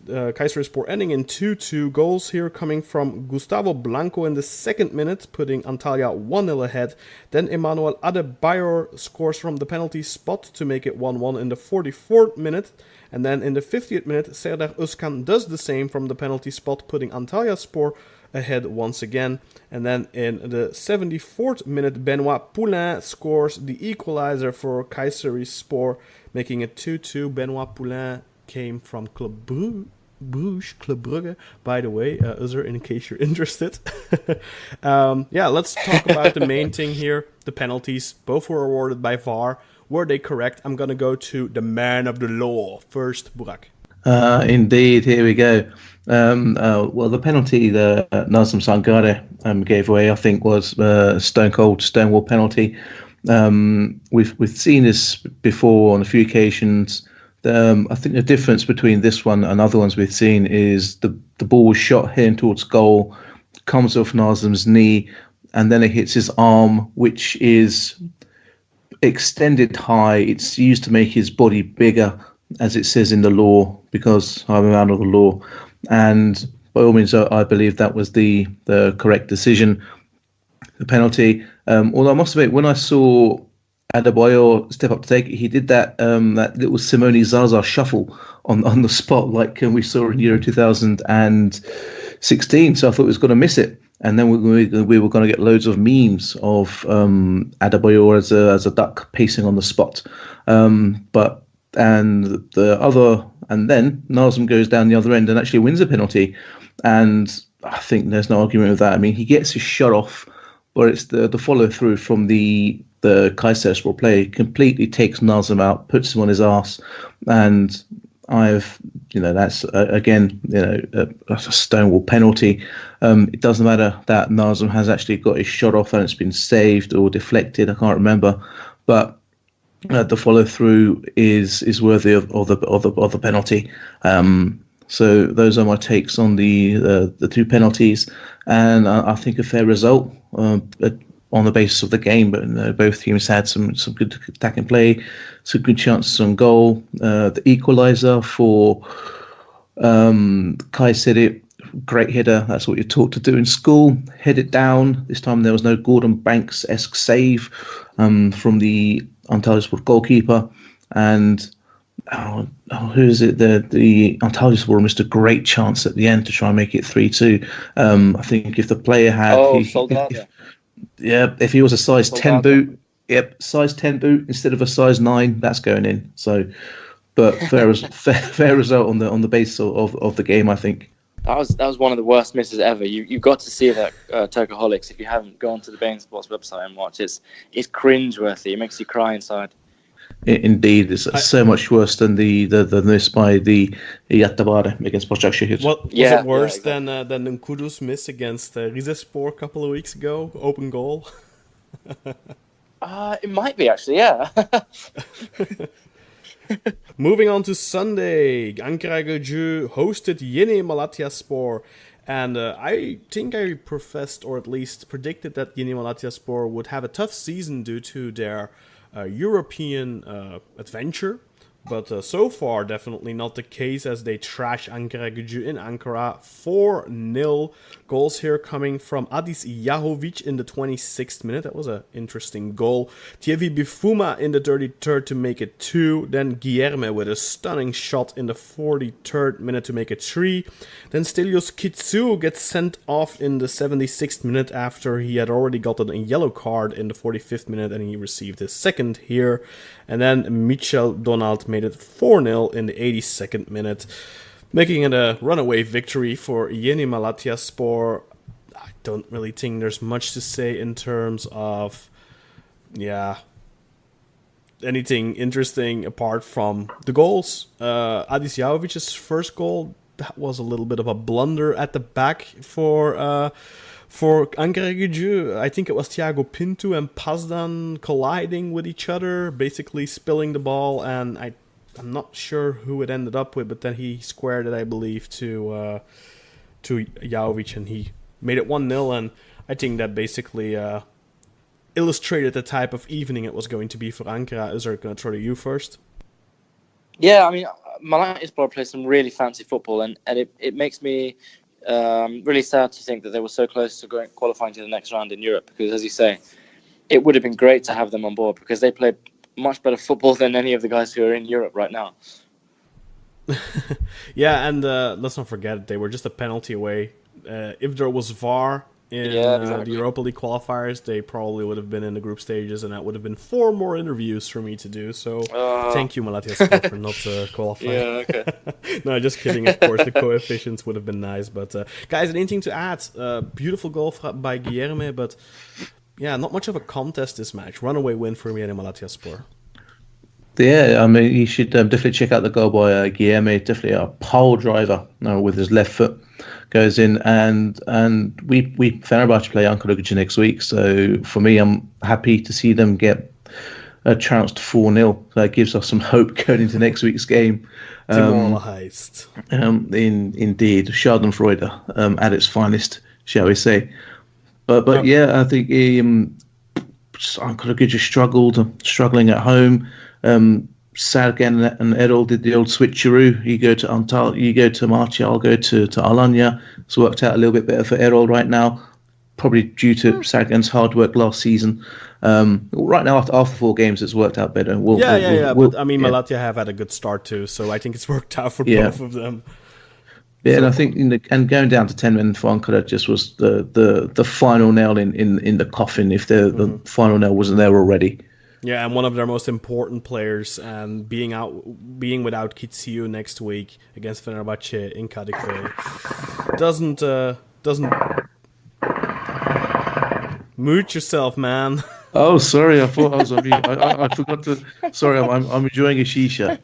Kayserispor ending in 2-2. Goals here coming from Gustavo Blanco in the 2nd minute, putting Antalya 1-0 ahead. Then Emmanuel Adebayor scores from the penalty spot to make it 1-1 in the 44th minute. And then in the 50th minute, Serdar Özkan does the same from the penalty spot, putting Antalyaspor ahead once again. And then in the 74th minute, Benoit Poulain scores the equalizer for Kayserispor, making it 2-2. Benoit Poulain came from Club Brugge, by the way, Özer, in case you're interested. Let's talk about the main thing here, the penalties. Both were awarded by VAR. Were they correct? I'm going to go to the man of the law first, Burak. Indeed, here we go. Well, the penalty that Nazım Sangare gave away, I think, was stonewall penalty. We've seen this before on a few occasions. I think the difference between this one and other ones we've seen is the ball was shot heading towards goal, comes off Nazım's knee, and then it hits his arm, which is extended high. It's used to make his body bigger, as it says in the law, because I'm a man of the law. And by all means, I believe that was the correct decision, the penalty. Although I must admit, when I saw Adebayor step up to take it, he did that little Simone Zaza shuffle on the spot, like we saw in Euro 2016. So I thought he was going to miss it. And then we were going to get loads of memes of Adebayor as a duck pacing on the spot. And then Nazım goes down the other end and actually wins a penalty. And I think there's no argument with that. I mean, he gets his shot off, but it's the follow through from the Kayserispor play completely takes Nazım out, puts him on his ass, and that's again, a stonewall penalty. It doesn't matter that Nazım has actually got his shot off and it's been saved or deflected. I can't remember, but the follow through is worthy of the penalty. So those are my takes on the two penalties, and I think a fair result on the basis of the game. But both teams had some good attacking play, some good chances on goal. The equaliser for Kayseri, great header. That's what you're taught to do in school. Head it down. This time there was no Gordon Banks-esque save from the Antalyaspor goalkeeper. And who is it? The Antalyaspor missed a great chance at the end to try and make it 3-2. I think if the player had... if he was a size 10 boot, size 10 boot instead of a size 9, that's going in. So, but fair result on the basis of the game, I think. That was one of the worst misses ever. You got to see that Turkaholics. If you haven't gone to the Bein Sports website and watch, it's cringeworthy. It makes you cry inside. Indeed, it's so much worse than the miss by the Yatabare against Basaksehir. Was it worse than Nkudu's miss against Rizespor a couple of weeks ago? Open goal. It might be actually, yeah. Moving on to Sunday, Ankaragücü hosted Yeni Malatyaspor, and I think I professed, or at least predicted, that Yeni Malatyaspor would have a tough season due to their European adventure, but so far definitely not the case, as they trash Ankaragücü in Ankara 4-0. Goals here coming from Adis Yahovic in the 26th minute. That was an interesting goal. Thierry Bifuma in the 33rd to make it 2. Then Guilherme with a stunning shot in the 43rd minute to make it 3. Then Stelios Kitsu gets sent off in the 76th minute after he had already gotten a yellow card in the 45th minute, and he received his second here. And then Michel Donald made it 4-0 in the 82nd minute, making it a runaway victory for Yeni Malatyaspor. I don't really think there's much to say in terms of, anything interesting apart from the goals. Adis Yahovic's first goal, that was a little bit of a blunder at the back for Ankaragücü. I think it was Thiago Pinto and Pazdan colliding with each other, basically spilling the ball, and I'm not sure who it ended up with, but then he squared it, I believe, to Yahovic, and he made it 1-0, and I think that basically illustrated the type of evening it was going to be for Ankara. Is there going to throw to you first? Yeah, I mean, Malatyaspor play some really fancy football, and it makes me really sad to think that they were so close to qualifying to the next round in Europe. Because, as you say, it would have been great to have them on board because they play much better football than any of the guys who are in Europe right now. Yeah, and let's not forget they were just a penalty away. If there was VAR in the Europa League qualifiers, they probably would have been in the group stages, and that would have been 4 more interviews for me to do. So thank you, Malatyaspor, for not qualifying. Yeah, okay. No, just kidding. Of course, the coefficients would have been nice. But guys, anything to add? Beautiful goal by Guilherme, but yeah, not much of a contest this match. Runaway win for me and Malatyaspor. Yeah, I mean, you should definitely check out the goal by Guilherme. Definitely a pole driver with his left foot goes in, and we Fenerbahçe play Ankaragücü next week. So for me, I'm happy to see them get trounced 4-0. So that gives us some hope going into next week's game. Demoralized. Indeed, Schadenfreude at its finest, shall we say? But yeah, I think Ankaragücü struggling at home. Sergen and Erol did the old switcheroo. You go to Marti, I'll go to Alanya. It's worked out a little bit better for Erol right now, probably due to Sergen's hard work last season. Right now, after 4 games, it's worked out better. But I mean, Malatya have had a good start too, so I think it's worked out for both of them. Yeah, and I think and going down to 10 men for Ankara just was the final nail in the coffin. If the final nail wasn't there already. Yeah, and one of their most important players, and being without Kitsiu next week against Fenerbahçe in Kadıköy doesn't mute yourself, man. Oh, sorry, I thought I was on mute. I forgot to. Sorry, I'm enjoying a shisha.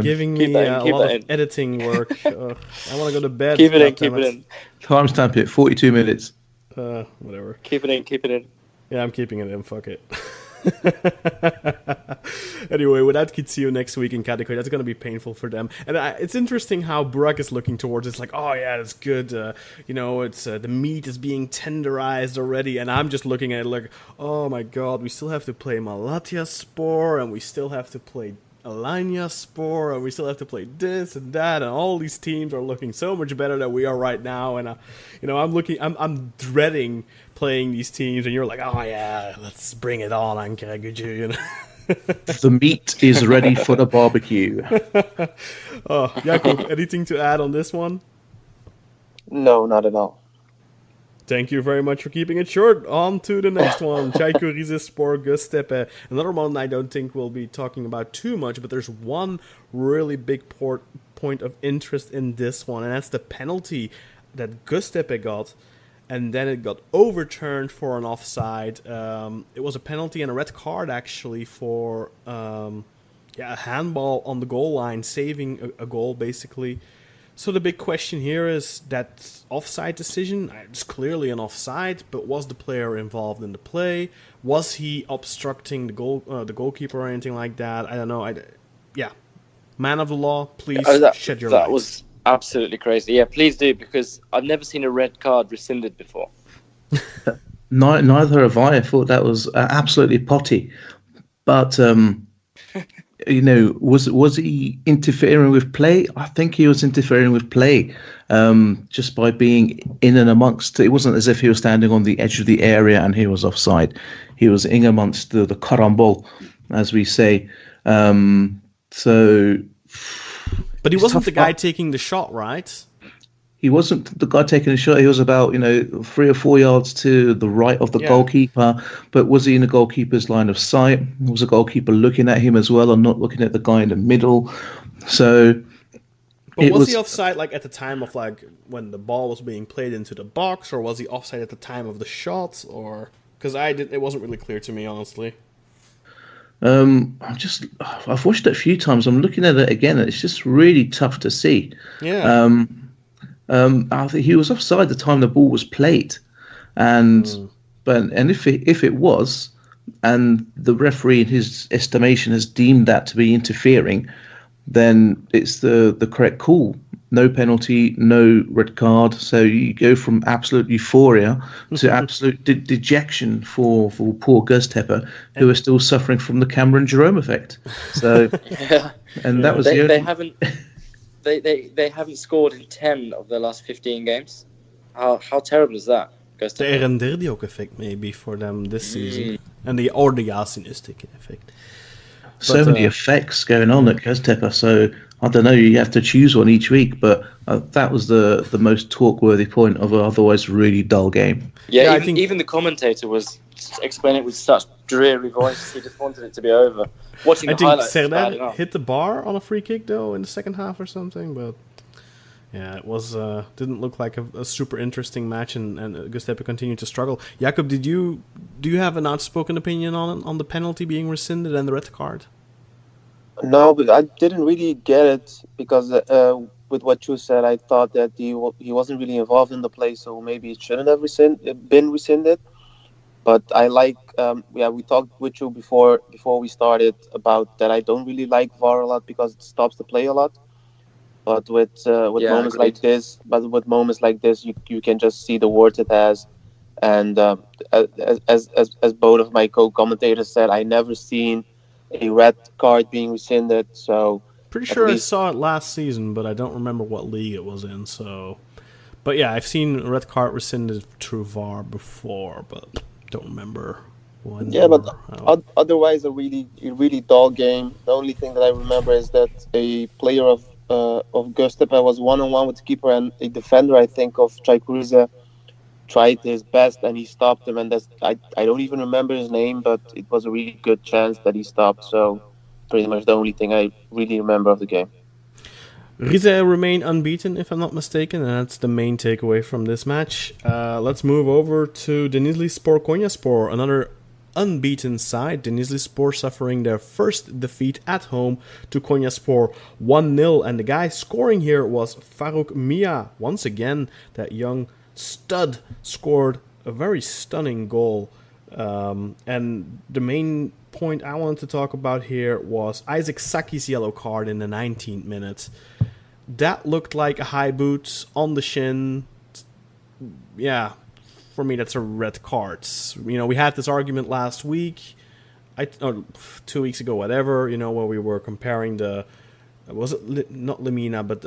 Giving me a lot of editing work. I want to go to bed. Keep it in. Timestamp it. 42 minutes. Whatever. Keep it in. Yeah, I'm keeping it in. Fuck it. Anyway, without Kitsiu next week in Kadıköy, that's going to be painful for them. And it's interesting how Burak is looking towards it. It's like, oh yeah, that's good. It's the meat is being tenderized already, and I'm just looking at it like, oh my god, we still have to play Malatyaspor, and we still have to play Alanyaspor, and we still have to play this and that, and all these teams are looking so much better than we are right now. And I'm dreading playing these teams, and you're like, oh yeah, let's bring it on, Ankaragücü. The meat is ready for the barbecue. Yakup, anything to add on this one? No, not at all. Thank you very much for keeping it short. On to the next one. Çaykur Rizespor, Göztepe. Another one I don't think we'll be talking about too much, but there's one really big point of interest in this one, and that's the penalty that Göztepe got, and then it got overturned for an offside. It was a penalty and a red card, actually, for a handball on the goal line, saving a goal, basically. So the big question here is that offside decision. It's clearly an offside, but was the player involved in the play? Was he obstructing the goalkeeper or anything like that? I don't know. Man of the law, please shed your light. That was absolutely crazy. Yeah, please do, because I've never seen a red card rescinded before. Neither have I. I thought that was absolutely potty. But was he interfering with play? I think he was interfering with play, just by being in and amongst. It wasn't as if he was standing on the edge of the area and he was offside. He was in amongst the karambol, as we say. But he wasn't the guy taking the shot, right? He wasn't the guy taking the shot. He was about 3 or 4 yards to the right of the goalkeeper. But was he in the goalkeeper's line of sight? Was the goalkeeper looking at him as well, and not looking at the guy in the middle? But was he offside at the time of when the ball was being played into the box, or was he offside at the time of the shot? Or because it wasn't really clear to me, honestly. I've watched it a few times. I'm looking at it again, and it's just really tough to see. Yeah. I think he was offside the time the ball was played, and if it was, and the referee in his estimation has deemed that to be interfering, then it's the correct call. no penalty, no red card. So you go from absolute euphoria to absolute dejection for poor Göztepe, who are still suffering from the Cameron Jerome effect. So, and that was they haven't they haven't scored in 10 of their last 15 games. How terrible is that? The Erendirdiok effect maybe for them this season, and the Yasin effect. So many effects going on at Göztepe, so I don't know, you have to choose one each week, but that was the most talk-worthy point of an otherwise really dull game. Yeah, I think even the commentator was explaining it with such dreary voice, he just wanted it to be over. Watching the highlights, Serdar hit the bar on a free kick, though, in the second half or something, but yeah, it was didn't look like a super interesting match, and Göztepe continued to struggle. Yakup, do you have an outspoken opinion on the penalty being rescinded and the red card? No, but I didn't really get it because with what you said, I thought that he wasn't really involved in the play, so maybe it shouldn't have been rescinded. But I like, we talked with you before we started about that. I don't really like VAR a lot because it stops the play a lot. But with moments like this, you can just see the words it has. And as both of my co-commentators said, I never seen a red card being rescinded. So pretty sure I saw it last season, but I don't remember what league it was in. So, but yeah, I've seen a red card rescinded through VAR before, but don't remember when. Yeah, but otherwise a really dull game. The only thing that I remember is that a player of Göztepe was 1-on-1 with the keeper, and a defender, I think, of Çaykur tried his best and he stopped him, and I don't even remember his name, but it was a really good chance that he stopped. So pretty much the only thing I really remember of the game. Rize remain unbeaten, if I'm not mistaken, and that's the main takeaway from this match. Let's move over to Denizlispor Konyaspor, another unbeaten side. Denizlispor suffering their first defeat at home to Konyaspor 1-0, and the guy scoring here was Faruk Mia. Once again, that young stud scored a very stunning goal. And the main point I wanted to talk about here was Isaac Saki's yellow card in the 19th minute. That looked like a high boot on the shin. Yeah, for me that's a red card. You know, we had this argument last week, 2 weeks ago, whatever, where we were comparing was it not Lemina, but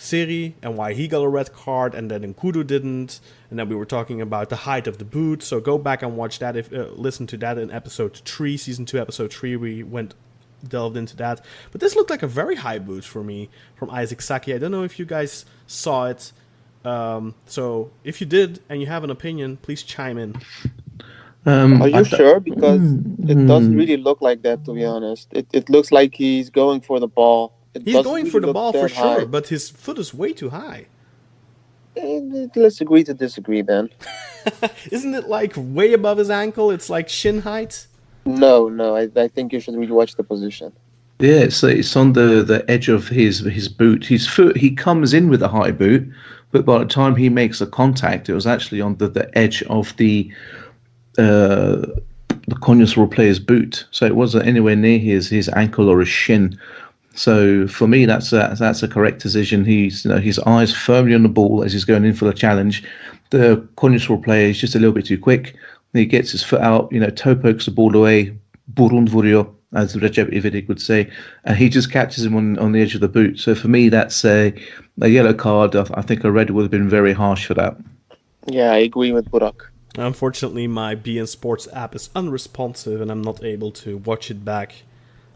Seri, and why he got a red card, and then Nkudu didn't, and then we were talking about the height of the boot. So go back and watch that. Listen to that in episode 3, season 2, episode 3. We delved into that. But this looked like a very high boot for me from Isaac Saki. I don't know if you guys saw it. So if you did and you have an opinion, please chime in. Are you sure? Because it doesn't really look like that, to be honest. It looks like he's going for the ball. He's going for the ball for sure, but his foot is way too high. Let's agree to disagree then. Isn't it like way above his ankle? It's like shin height? No, I think you should really watch the position. Yeah, it's on the edge of his boot. His foot, he comes in with a high boot, but by the time he makes a contact, it was actually on the edge of the Konyaspor player's boot. So it wasn't anywhere near his ankle or his shin. So for me, that's a correct decision. He's his eyes firmly on the ball as he's going in for the challenge. The Konyaspor player is just a little bit too quick. He gets his foot out, toe pokes the ball away, burun vuruyor, as Recep İvedik would say, and he just catches him on the edge of the boot. So for me, that's a yellow card. I think a red would have been very harsh for that. Yeah, I agree with Burak. Unfortunately, my BN Sports app is unresponsive, and I'm not able to watch it back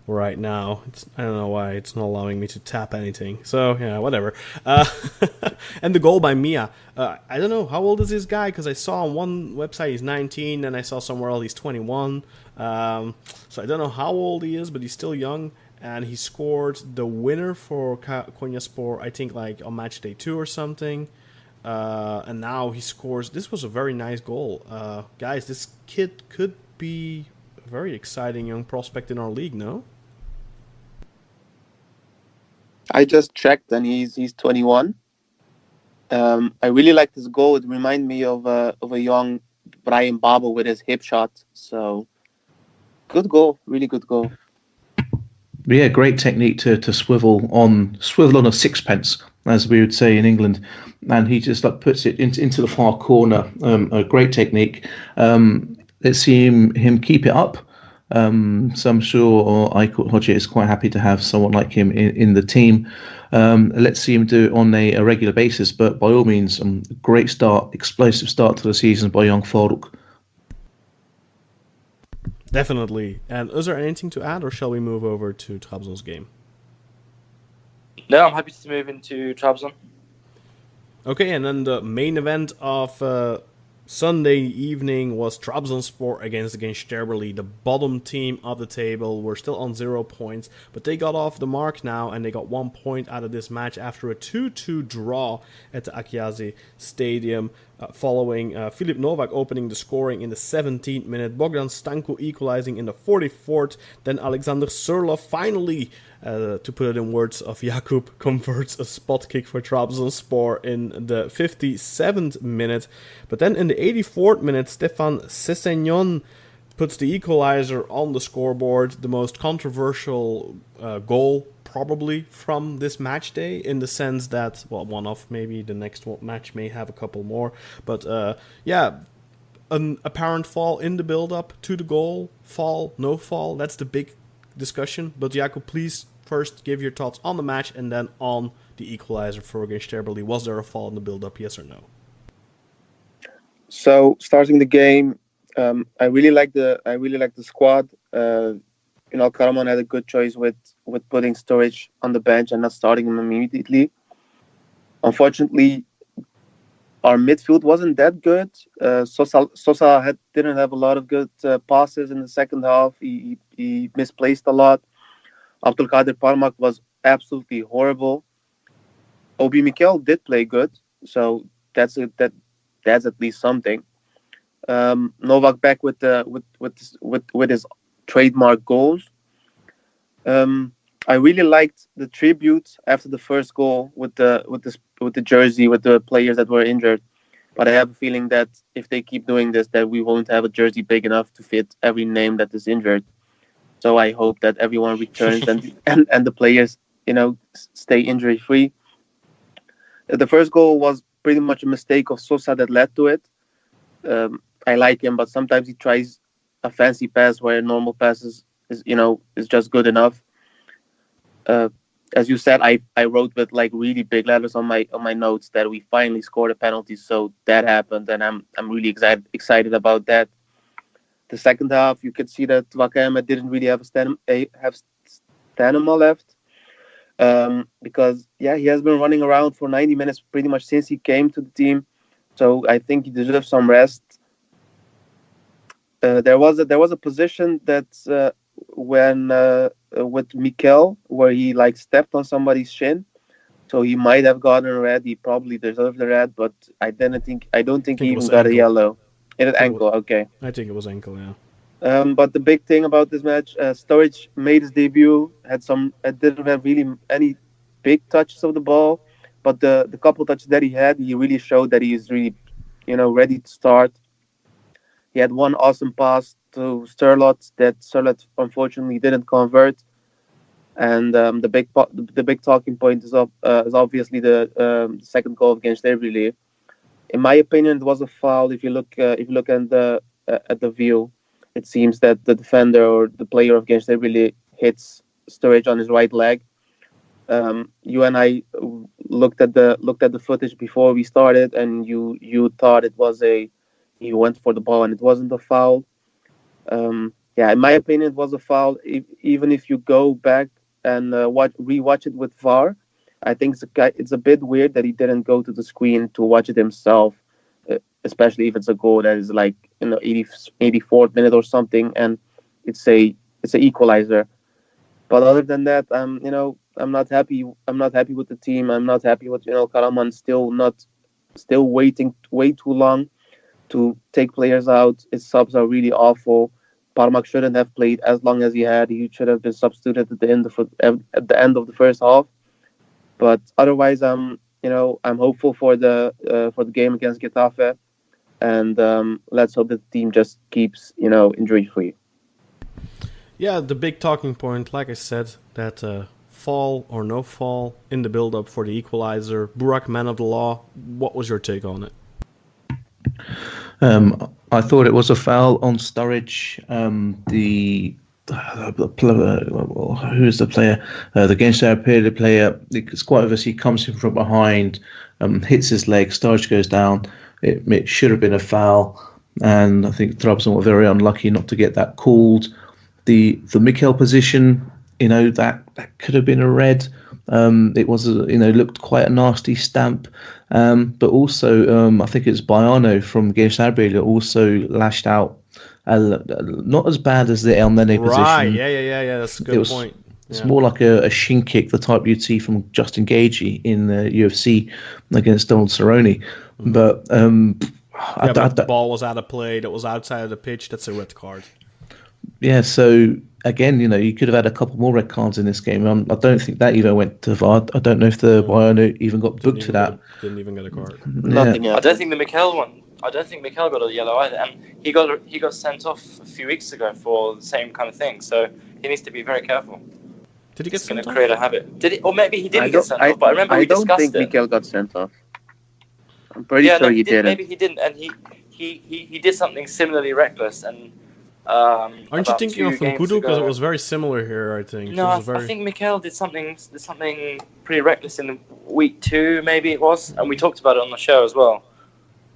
right now. I don't know why it's not allowing me to tap anything. So yeah, whatever. And the goal by Mia. I don't know, how old is this guy? Because I saw on one website he's 19, and I saw somewhere else he's 21. So I don't know how old he is, but he's still young. And he scored the winner for Konyaspor, I think like on match day 2 or something. And now he scores. This was a very nice goal. Guys, this kid could be a very exciting young prospect in our league, no? I just checked, and he's 21. I really like this goal. It reminded me of a young Brian Babel with his hip shot. So good goal, really good goal. Yeah, great technique to swivel on a sixpence as we would say in England, and he just like puts it into the far corner. A great technique. Let's see him keep it up. So I'm sure Aykut Hoca is quite happy to have someone like him in the team. Let's see him do it on a regular basis. But by all means, great start, explosive start to the season by young Faruk. Definitely. And is there anything to add, or shall we move over to Trabzon's game? No, I'm happy to move into Trabzon. Okay, and then the main event of Sunday evening was Trabzonspor against Gençlerbirligi, the bottom team of the table. We're still on 0 points, but they got off the mark now, and they got 1 point out of this match after a 2-2 draw at the Akyazi Stadium, following Filip Novak opening the scoring in the 17th minute, Bogdan Stanko equalizing in the 44th, then Alexander Surlov finally, to put it in words of Yakup, converts a spot kick for Trabzonspor in the 57th minute. But then in the 84th minute, Stefan Sessegnon puts the equalizer on the scoreboard. The most controversial goal probably from this match day, in the sense that, well, one of maybe the next match may have a couple more. But yeah, an apparent fall in the build-up to the goal. Fall, no fall, that's the big discussion. But Yakup, please first give your thoughts on the match and then on the equalizer for Gençlerbirligi. Was there a fall in the build-up, yes or no? So starting the game, I really like the squad. Karaman had a good choice with putting Sturridge on the bench and not starting him immediately. Unfortunately, our midfield wasn't that good. Sosa didn't have a lot of good passes in the second half. He misplaced a lot. Abdülkadir Parmak was absolutely horrible. Obi Mikel did play good, so that's at least something. Novak back with his trademark goals. I really liked the tribute after the first goal with the jersey, with the players that were injured. But I have a feeling that if they keep doing this, that we won't have a jersey big enough to fit every name that is injured. So I hope that everyone returns and the players, stay injury free. The first goal was pretty much a mistake of Sosa that led to it. I like him, but sometimes he tries a fancy pass where a normal pass is just good enough. As you said, I wrote with like really big letters on my notes that we finally scored a penalty, so that happened, and I'm really excited about that. The second half, you could see that Vakayeme didn't really have stamina left, because he has been running around for 90 minutes pretty much since he came to the team, so I think he deserves some rest. There was a position that when with Mikel where he stepped on somebody's shin, so he might have gotten a red. He probably deserved the red, but I don't think he even got a yellow. Ankle, okay. I think it was ankle, yeah. But the big thing about this match, Sturridge made his debut. Didn't have really any big touches of the ball, but the couple touches that he had, he really showed that he is really, ready to start. He had one awesome pass to Sturlot that Sturlot unfortunately didn't convert, and the big talking point is obviously the second goal of Gençlerbirligi. In my opinion, it was a foul. If you look at the view, it seems that the defender or the player of Gençlerbirligi hits Sturridge on his right leg. You and I looked at the footage before we started, and you thought it was he went for the ball and it wasn't a foul. In my opinion, it was a foul. Even if you go back and rewatch it with VAR, I think it's a bit weird that he didn't go to the screen to watch it himself, especially if it's a goal that is 84th minute or something, and it's an equalizer. But other than that, I'm not happy. I'm not happy with the team. I'm not happy with Karaman still waiting way too long to take players out. His subs are really awful. Parmak shouldn't have played as long as he had. He should have been substituted at the end of the first half. But otherwise, I'm hopeful for the game against Getafe, and let's hope that the team just keeps injury free. Yeah, the big talking point, like I said, that fall or no fall in the build-up for the equalizer. Burak, man of the law, what was your take on it? I thought it was a foul on Sturridge. Who is the player? The Gençlerbirligi player. It's quite obvious he comes in from behind, hits his leg. Sturridge goes down. It should have been a foul, and I think Trabzon were very unlucky not to get that called. The Mikel position, that could have been a red. It was, looked quite a nasty stamp. But also, I think it's Baiano from Gençlerbirligi also lashed out. Not as bad as the El Nene position. Right, yeah, that's a good point. It's more like a shin kick, the type you'd see from Justin Gagey in the UFC against Donald Cerrone. Mm-hmm. But but the ball was out of play, that was outside of the pitch, that's a red card. Yeah, so again, you could have had a couple more red cards in this game. I don't think that even went to VAR. I don't know if the Baiano even got booked for that. Didn't even get a card. Nothing else. I don't think the Mikel one. I don't think Mikel got a yellow either, and he got sent off a few weeks ago for the same kind of thing. So he needs to be very careful. Did he get sent off? It's going to create a habit. Did he? Or maybe he didn't get sent off. But I remember we discussed it. I don't think Mikel got sent off. I'm pretty sure he didn't. Maybe he didn't, and he did something similarly reckless. And aren't you thinking of Nkudu? Because it was very similar here, I think. No, I think Mikel did something pretty reckless in week 2, maybe it was, and we talked about it on the show as well.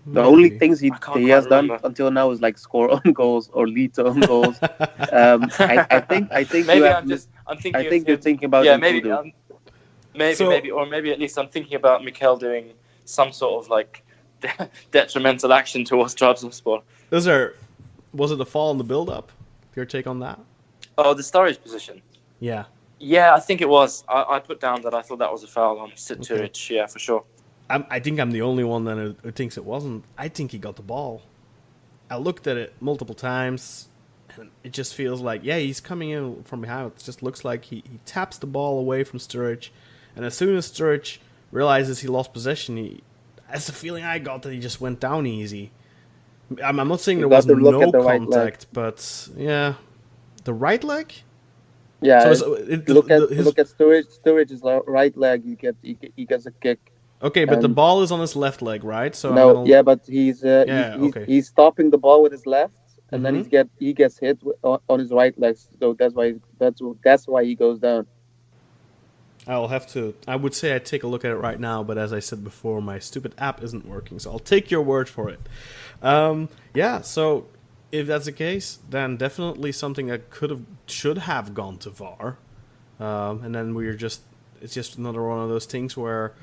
The only things he has done until now is like score on goals or lead to own goals. I think maybe I'm thinking. I think you're thinking about Nkudu. Maybe at least I'm thinking about Mikel doing some sort of like detrimental action towards Trabzonspor. Was it a fall in the build-up? Your take on that? Oh, the Sturridge position. Yeah. Yeah, I think it was. I put down that I thought that was a foul on Sturridge. Yeah, for sure. I think I'm the only one then who thinks it wasn't. I think he got the ball. I looked at it multiple times, and it just feels like, he's coming in from behind. It just looks like he taps the ball away from Sturridge, and as soon as Sturridge realizes he lost possession, that's the feeling I got, that he just went down easy. I'm not saying there was no contact, but yeah, the right leg. Yeah, so look at Sturridge. Sturridge's right leg. He gets a kick. Okay, but the ball is on his left leg, right? So but he's stopping the ball with his left, and then he gets hit on his right leg. So that's why he goes down. I would say I'd take a look at it right now, but as I said before, my stupid app isn't working, so I'll take your word for it. So if that's the case, then definitely something that should have gone to VAR. And then it's just another one of those things where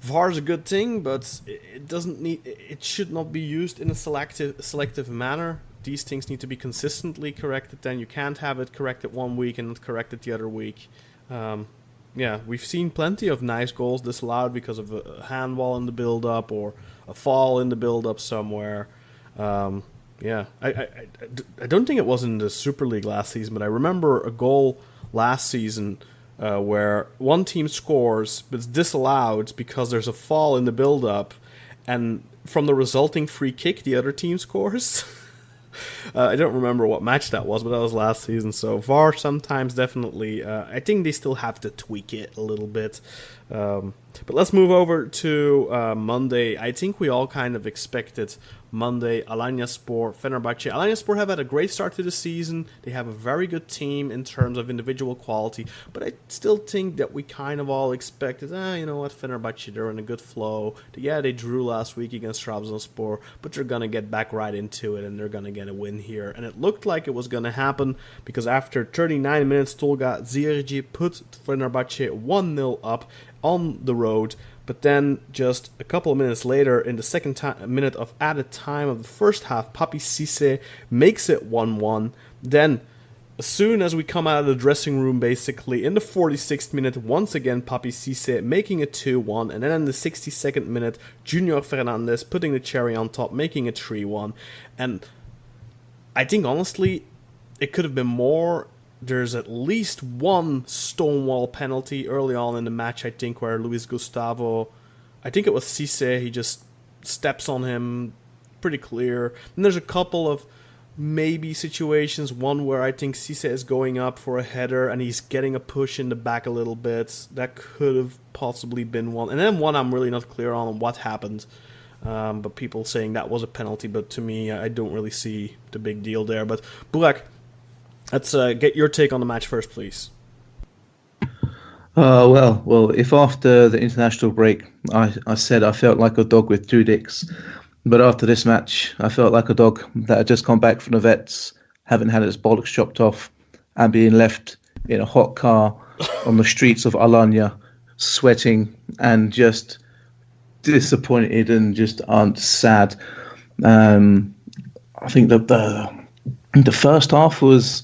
VAR is a good thing, but it should not be used in a selective manner. These things need to be consistently corrected. Then you can't have it corrected one week and not corrected the other week. We've seen plenty of nice goals disallowed because of a handball in the build-up or a fall in the build-up somewhere. I don't think it was in the Super League last season, but I remember a goal last season where one team scores, but it's disallowed because there's a fall in the build-up, and from the resulting free kick, the other team scores. I don't remember what match that was, but that was last season. So VAR sometimes definitely, I think they still have to tweak it a little bit. But let's move over to Monday. I think we all kind of expected Monday, Alanyaspor, Fenerbahçe. Alanyaspor have had a great start to the season. They have a very good team in terms of individual quality, but I still think that we kind of all expected, you know what, Fenerbahçe, they're in a good flow. They drew last week against Trabzonspor, but they're going to get back right into it, and they're going to get a win here. And it looked like it was going to happen, because after 39 minutes, Tolga Ziyech put Fenerbahçe 1-0 up on the road. But then, just a couple of minutes later, in the second minute of added time of the first half, Papi Cissé makes it 1-1. Then, as soon as we come out of the dressing room, basically, in the 46th minute, once again, Papi Cissé making it 2-1. And then in the 62nd minute, Junior Fernandez putting the cherry on top, making it 3-1. And I think, honestly, it could have been more. There's at least one stonewall penalty early on in the match, I think, where Luis Gustavo, I think it was Cissé, he just steps on him, pretty clear. And there's a couple of maybe situations. One where I think Cisse is going up for a header and he's getting a push in the back a little bit. That could have possibly been one. And then one I'm really not clear on what happened. But people saying that was a penalty. But to me, I don't really see the big deal there. But Burak, let's get your take on the match first, please. Well, if after the international break I said I felt like a dog with two dicks, but after this match I felt like a dog that had just come back from the vets, having had its bollocks chopped off, and being left in a hot car on the streets of Alanya, sweating and just disappointed and just sad. I think that the first half was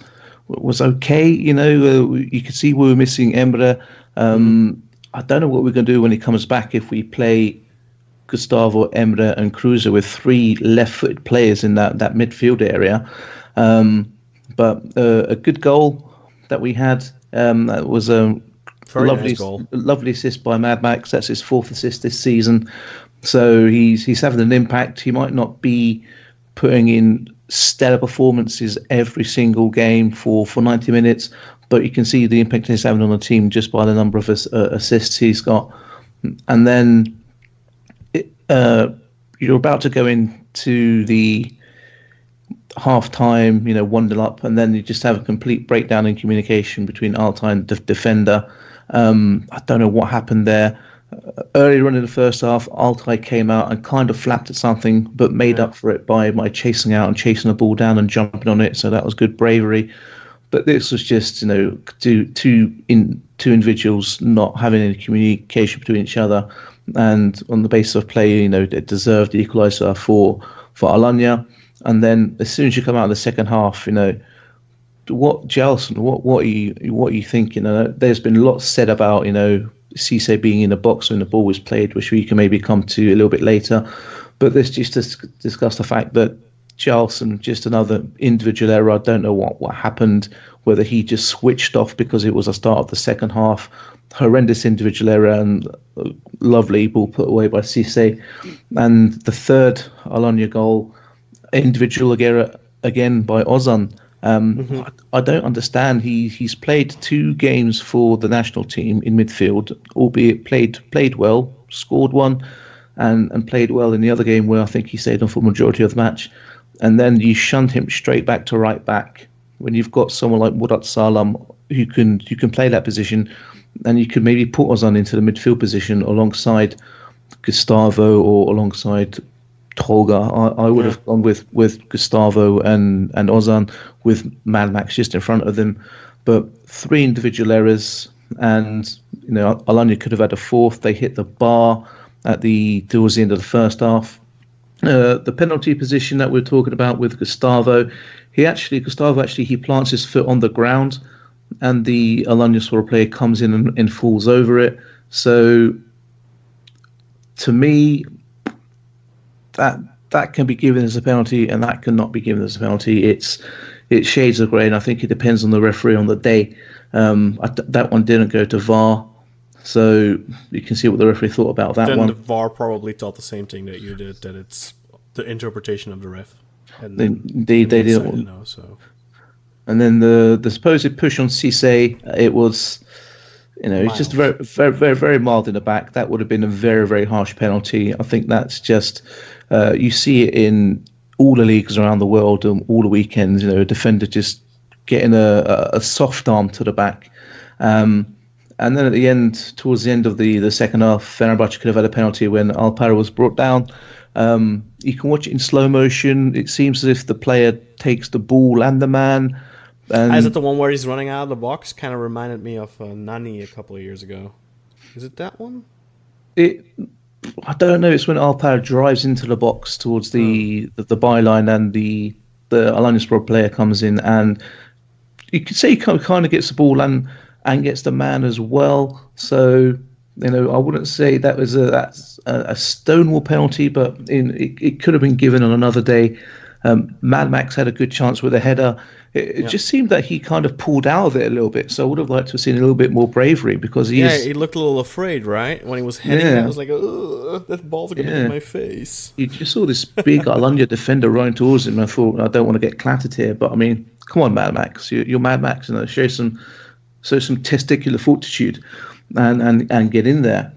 okay. You could see we were missing Emre. I don't know what we're going to do when he comes back if we play Gustavo, Emre and Kruse with three left-footed players in that midfield area. But a good goal that we had. That was a lovely assist by Mad Max. That's his fourth assist this season. So he's having an impact. He might not be putting in stellar performances every single game for 90 minutes, but you can see the impact he's having on the team just by the number of assists he's got. And then you're about to go into the half-time, 1-0 up, and then you just have a complete breakdown in communication between Altay and the defender. I don't know what happened there. Earlier on in the first half, Altay came out and kind of flapped at something, but made up for it by chasing out and chasing the ball down and jumping on it. So that was good bravery. But this was just, two individuals not having any communication between each other, and on the basis of play, it deserved the equaliser for Alanya. And then as soon as you come out of the second half, Gelson, what are you thinking? There's been lots said about Cisse being in the box when the ball was played, which we can maybe come to a little bit later. But let's just discuss the fact that Gelson, just another individual error. I don't know what happened, whether he just switched off because it was the start of the second half. Horrendous individual error and lovely ball put away by Cisse. And the third Alanya goal, individual error again by Ozan. I don't understand. He's played 2 games for the national team in midfield, albeit played well, scored one, and played well in the other game where I think he stayed on for the majority of the match. And then you shunt him straight back to right back when you've got someone like Murat Salam who can play that position, and you could maybe put Ozan into the midfield position alongside Gustavo or alongside Tolga. I would have gone with Gustavo and Ozan with Mad Max just in front of them. But 3 individual errors, and Alanya could have had a fourth. They hit the bar towards the end of the first half. The penalty position that we're talking about with Gustavo, Gustavo plants his foot on the ground, and the Alanyaspor player comes in and falls over it. So to me, that can be given as a penalty, and that cannot be given as a penalty. It's shades of grey, and I think it depends on the referee on the day. That one didn't go to VAR, so you can see what the referee thought about that one. Then the VAR probably thought the same thing that you did, that it's the interpretation of the ref. And Indeed, they didn't know. So. And then the supposed push on Cisse, it was, it's just very, very, very, very mild in the back. That would have been a very, very harsh penalty. I think that's just, you see it in all the leagues around the world, all the weekends, a defender just getting a soft arm to the back. And then at the end, towards the end of the second half, Fenerbahçe could have had a penalty when Alpara was brought down. You can watch it in slow motion. It seems as if the player takes the ball and the man. Is it the one where he's running out of the box? Kind of reminded me of Nani a couple of years ago. Is it that one? I don't know. It's when Alpara drives into the box towards the byline, and the Alanyaspor player comes in, and you could say he kind of gets the ball and gets the man as well. So I wouldn't say that's a Stonewall penalty, but it could have been given on another day. Mad Max had a good chance with a header. It just seemed that he kind of pulled out of it a little bit. So I would have liked to have seen a little bit more bravery because he looked a little afraid, right? When he was heading, I was like, "Ugh, that ball's going to hit my face." You just saw this big Alanya defender running towards him. And I thought, I don't want to get clattered here, but I mean, come on, Mad Max, you're Mad Max, show some testicular fortitude, and get in there.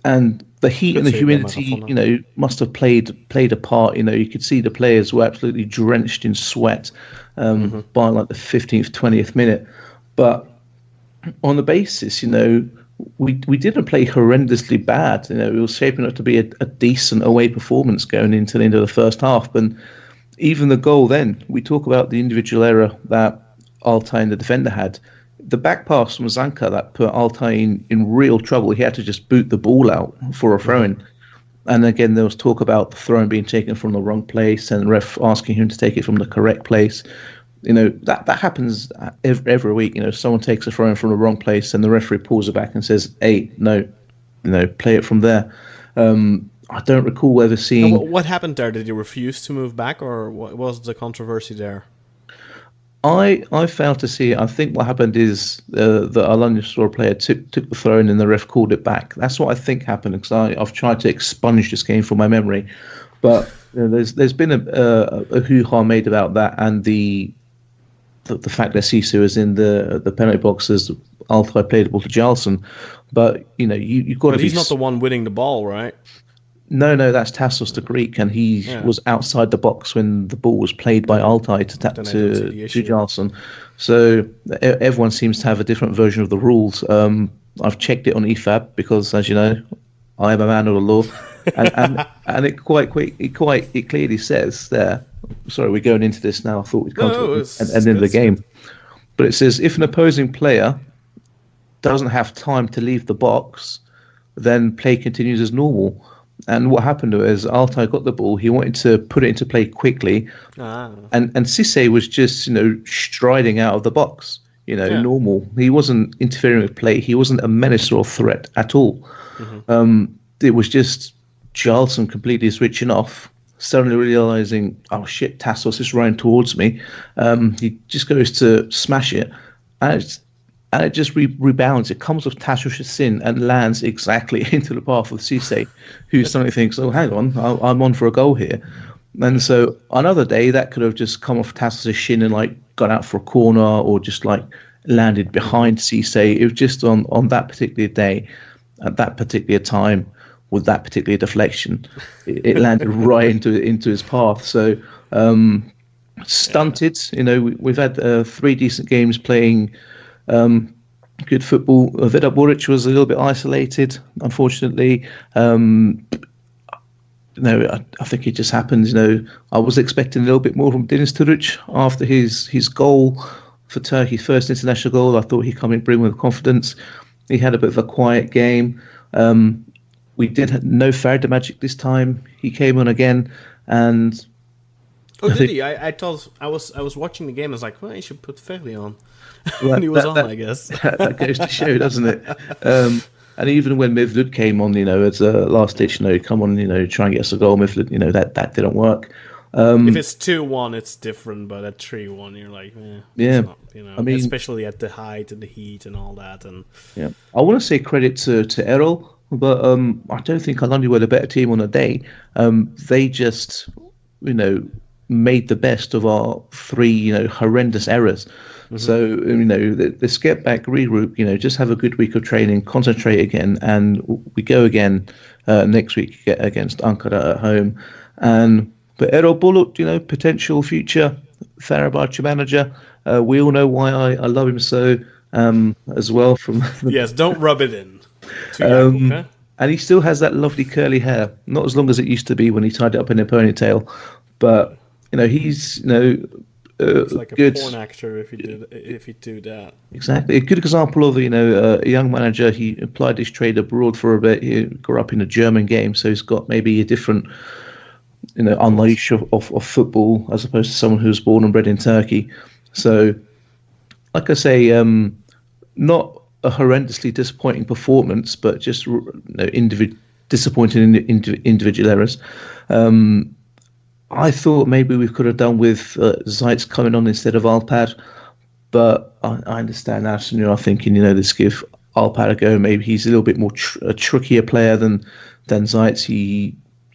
And the heat and the humidity, must have played a part. You could see the players were absolutely drenched in sweat by like the 15th, 20th minute. But on the basis, we didn't play horrendously bad. It was shaping up to be a decent away performance going into the end of the first half. But even the goal then, we talk about the individual error that Altay and the defender had. The back pass from Zanka that put Altay in real trouble. He had to just boot the ball out for a throw-in. And again, there was talk about the throw-in being taken from the wrong place and the ref asking him to take it from the correct place. That happens every week. Someone takes a throw-in from the wrong place and the referee pulls it back and says, hey, no, play it from there. I don't recall ever seeing... What happened there? Did he refuse to move back, or what was the controversy there? I failed to see it. I think what happened is the Alanyaspor player took the throw in and the ref called it back. That's what I think happened, because I've tried to expunge this game from my memory. But there's been a hoo-ha made about that, and the fact that Sisu is in the penalty box as Altay played the ball to Jarlson. But you've got to. But he's not the one winning the ball, right? No, that's Tassos the Greek, and he was outside the box when the ball was played by Altay to Jarlson. So everyone seems to have a different version of the rules. I've checked it on EFAB because, as you know, I am a man of the law, and it clearly says there. Sorry, we're going into this now. I thought we'd come to it and end the game, but it says if an opposing player doesn't have time to leave the box, then play continues as normal. And what happened is Altay got the ball. He wanted to put it into play quickly, and Cisse was just striding out of the box. Normal. He wasn't interfering with play. He wasn't a menace or a threat at all. It was just Jarlson completely switching off, suddenly realizing, oh shit, Tassos is running towards me. He just goes to smash it, and it just rebounds. It comes off Tassos' sin and lands exactly into the path of Cisse, who suddenly thinks, oh, hang on, I'm on for a goal here. And so another day, that could have just come off Tassos' shin and gone out for a corner, or just landed behind Cisse. It was just on that particular day, at that particular time, with that particular deflection, it landed right into his path. So stunted. We've had 3 decent games playing good football. Vedar Boric was a little bit isolated, unfortunately. I think it just happened. I was expecting a little bit more from Dindjer after his goal for Turkey's first international goal. I thought he'd come in, bring with confidence. He had a bit of a quiet game. We did have no Farida magic this time. He came on again, and did he? I was watching the game. I was like, well, you should put Ferry on. And he was on, I guess. That goes to show, doesn't it? And even when Mevlud came on, as a last ditch, come on, try and get us a goal. Mevlud, that didn't work. If it's 2-1, it's different, but at 3-1, you're like, yeah. Not, I mean, especially at the height and the heat and all that. And I want to say credit to Errol, but I don't think Alanya were the better team on the day. They just, made the best of our 3, horrendous errors. So, let's get back, regroup, just have a good week of training, concentrate again, and we go again next week against Ankara at home. But Erol Bulut, potential future Fenerbahçe manager. We all know why I love him so as well. Yes, don't rub it in. Yakup, okay? And he still has that lovely curly hair, not as long as it used to be when he tied it up in a ponytail, but he's it's like a good porn actor if he do that. Exactly, a good example of a young manager. He applied his trade abroad for a bit. He grew up in a German game, so he's got maybe a different unleash of football as opposed to someone who's born and bred in Turkey. So, like I say, not a horrendously disappointing performance, but just disappointing individual errors. I thought maybe we could have done with Zeitz coming on instead of Alpad, but I understand Arsenal are thinking, let's give Alpad a go. Maybe he's a little bit more a trickier player than Zeitz. He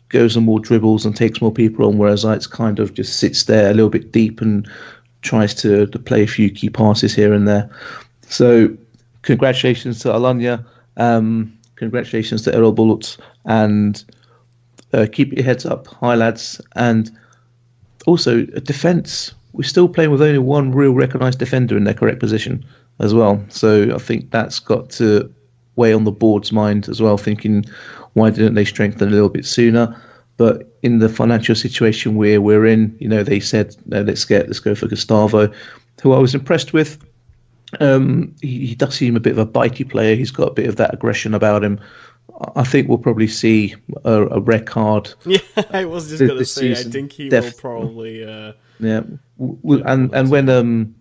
goes on more dribbles and takes more people on, whereas Zeitz kind of just sits there a little bit deep and tries to play a few key passes here and there. So congratulations to Alanya, congratulations to Erol Bulut, and keep your heads up, hi lads. And also a defence. We're still playing with only one real recognised defender in their correct position as well. So I think that's got to weigh on the board's mind as well, thinking why didn't they strengthen a little bit sooner? But in the financial situation we're in, they said, no, let's go for Gustavo, who I was impressed with. He does seem a bit of a bitey player. He's got a bit of that aggression about him. I think we'll probably see a red card. Yeah, I was just going to say, season. I think he will probably... yeah, and when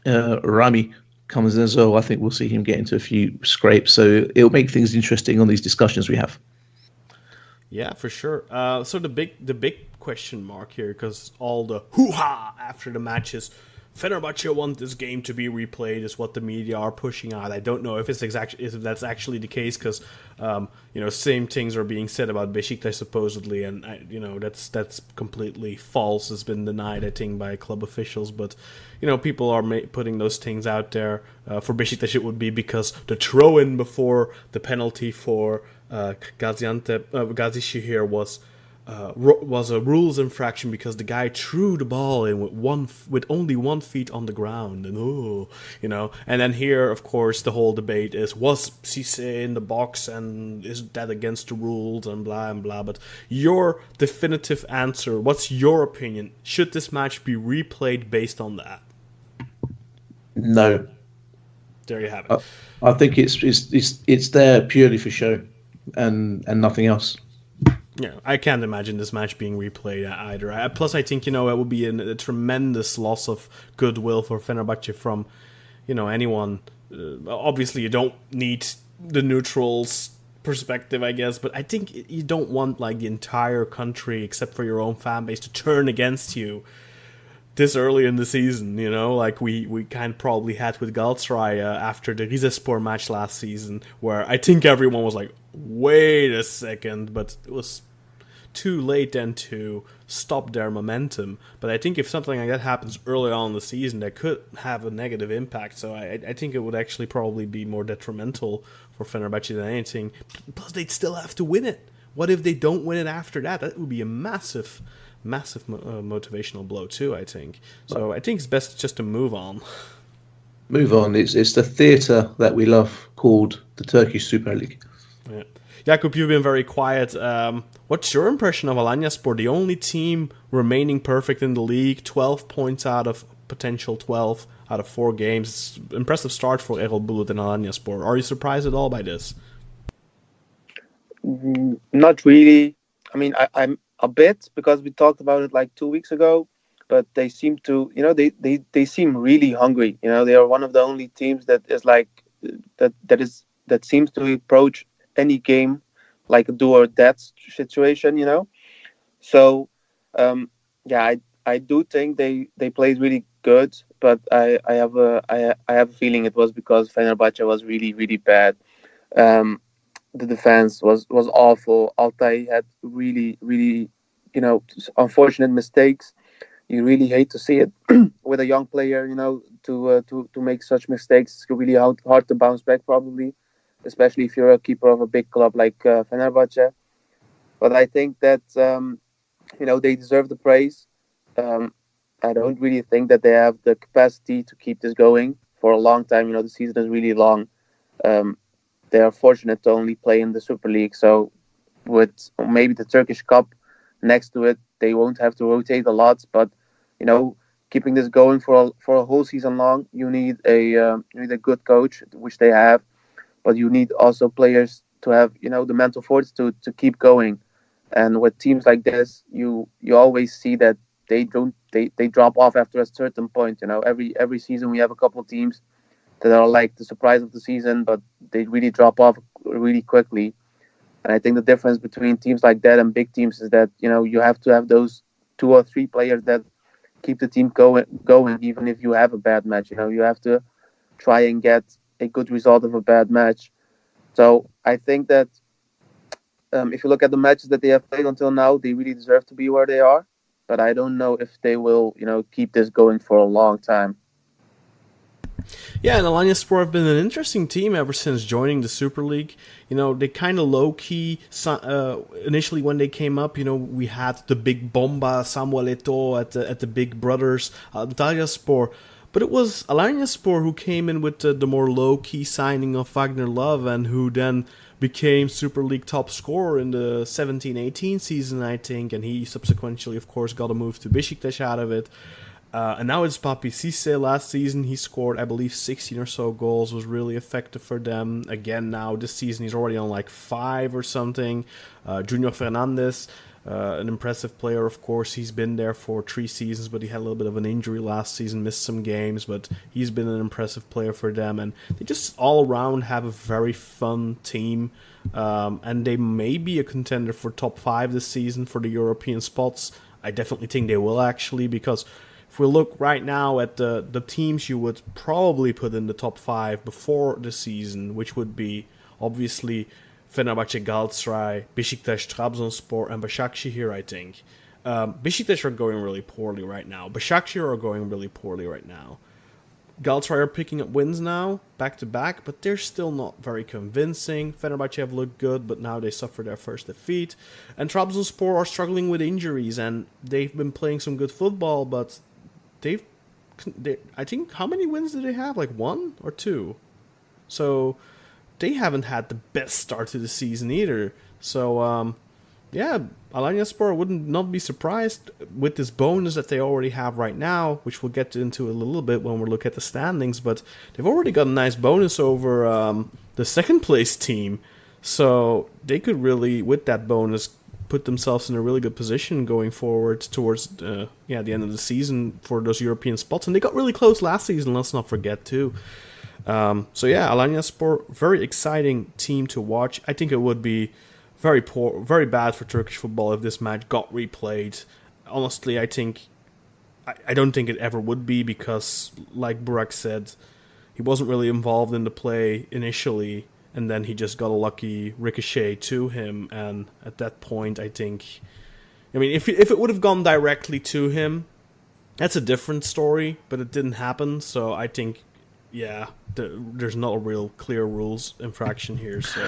Rami comes in as well, I think we'll see him get into a few scrapes. So it'll make things interesting on these discussions we have. Yeah, for sure. So the big question mark here, because all the hoo-ha after the matches, Fenerbahçe want this game to be replayed, is what the media are pushing out. I don't know if that's actually the case, because same things are being said about Besiktas supposedly, and that's completely false. It's been denied, I think, by club officials. But people are putting those things out there. For Besiktas, it would be because the throw-in before the penalty for Gazisehir was a rules infraction because the guy threw the ball in with only 1 foot on the ground, and and then here, of course, the whole debate is, was Cisse in the box and is that against the rules and blah and blah. But your definitive answer, what's your opinion? Should this match be replayed based on that? No. There you have it. I think it's there purely for show and nothing else. Yeah, I can't imagine this match being replayed either. Plus, I think, it would be a tremendous loss of goodwill for Fenerbahçe from, anyone. Obviously, you don't need the neutrals' perspective, I guess, but I think you don't want, the entire country, except for your own fan base, to turn against you this early in the season, like we kind of probably had with Galatasaray after the Rizespor match last season, where I think everyone was like, wait a second, but it was too late then to stop their momentum. But I think if something like that happens early on in the season, that could have a negative impact. So I think it would actually probably be more detrimental for Fenerbahçe than anything. Plus, they'd still have to win it. What if they don't win it after that? That would be a massive motivational blow too, I think. So I think it's best just to move on. Move on. It's the theatre that we love called the Turkish Super League. Yeah. Yakup, you've been very quiet. What's your impression of Alanyaspor, the only team remaining perfect in the league, 12 points out of potential 12 out of 4 games? Impressive start for Erol Bulut and Alanyaspor. Are you surprised at all by this? Not really. I mean, I'm a bit, because we talked about it 2 weeks ago, but they seem to, they seem really hungry. They are one of the only teams that is that seems to approach any game like a do or that situation, So, I do think they played really good, but I have a feeling it was because Fenerbahçe was really, really bad. The defense was awful. Altay had really, really, unfortunate mistakes. You really hate to see it with a young player, to make such mistakes. It's really hard to bounce back, probably, especially if you're a keeper of a big club like Fenerbahçe. But I think that, they deserve the praise. I don't really think that they have the capacity to keep this going for a long time. The season is really long. They are fortunate to only play in the Super League. So with maybe the Turkish Cup next to it, they won't have to rotate a lot. But, keeping this going for a whole season long, you need a good coach, which they have. But you need also players to have, the mental fortitude to keep going. And with teams like this, you always see that they drop off after a certain point. Every season we have a couple of teams that are like the surprise of the season, but they really drop off really quickly. And I think the difference between teams like that and big teams is that, you have to have those 2 or 3 players that keep the team going, even if you have a bad match. You have to try and get a good result of a bad match. So I think that if you look at the matches that they have played until now, they really deserve to be where they are. But I don't know if they will, keep this going for a long time. Yeah, and Alanyaspor have been an interesting team ever since joining the Super League. They kind of low-key, initially when they came up, we had the big Bomba, Samuel Eto'o at the big brothers, Antalyaspor. But it was Alanyaspor who came in with the more low-key signing of Wagner Love, and who then became Super League top scorer in the 17-18 season, I think. And he subsequently, of course, got a move to Besiktas out of it. And now it's Papi Cisse. Last season he scored, I believe, 16 or so goals, was really effective for them. Again, now this season he's already on like 5 or something. Junior Fernandez, an impressive player, of course. He's been there for 3 seasons, but he had a little bit of an injury last season, missed some games, but he's been an impressive player for them. And they just all around have a very fun team. And they may be a contender for top 5 this season for the European spots. I definitely think they will, actually, because if we look right now at the teams you would probably put in the top 5 before the season, which would be obviously Fenerbahçe, Galatasaray, Besiktas, Trabzonspor, and Basaksehir, I think. Besiktas are going really poorly right now. Basaksehir are going really poorly right now. Galatasaray are picking up wins now, back-to-back, but they're still not very convincing. Fenerbahçe have looked good, but now they suffer their first defeat. And Trabzonspor are struggling with injuries, and they've been playing some good football, but I think, how many wins did they have? Like 1 or 2? So they haven't had the best start to the season either. So yeah, Alanyaspor wouldn't not be surprised with this bonus that they already have right now, which we'll get into a little bit when we look at the standings. But they've already got a nice bonus over the second place team, so they could really, with that bonus, put themselves in a really good position going forward towards the end of the season for those European spots. And they got really close last season, let's not forget too. So yeah, Alanyaspor, very exciting team to watch. I think it would be very bad for Turkish football if this match got replayed. Honestly, I don't think it ever would be, because, like Burak said, he wasn't really involved in the play initially, and then he just got a lucky ricochet to him. And at that point, I think, if it would have gone directly to him, that's a different story. But it didn't happen, so I think, there's not a real clear rules infraction here. So,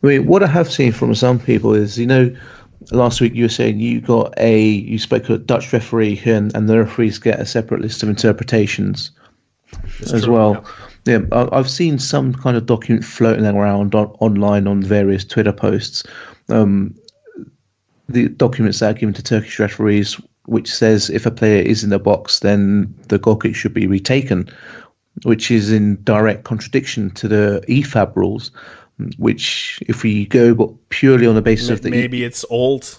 what I have seen from some people is, last week you were saying you spoke to a Dutch referee, and the referees get a separate list of interpretations as well. Yeah, I've seen some kind of document floating around online on various Twitter posts. The documents that are given to Turkish referees, which says if a player is in the box, then the goal kick should be retaken, which is in direct contradiction to the EFAB rules, which, if we go purely on the basis of the... Maybe it's old.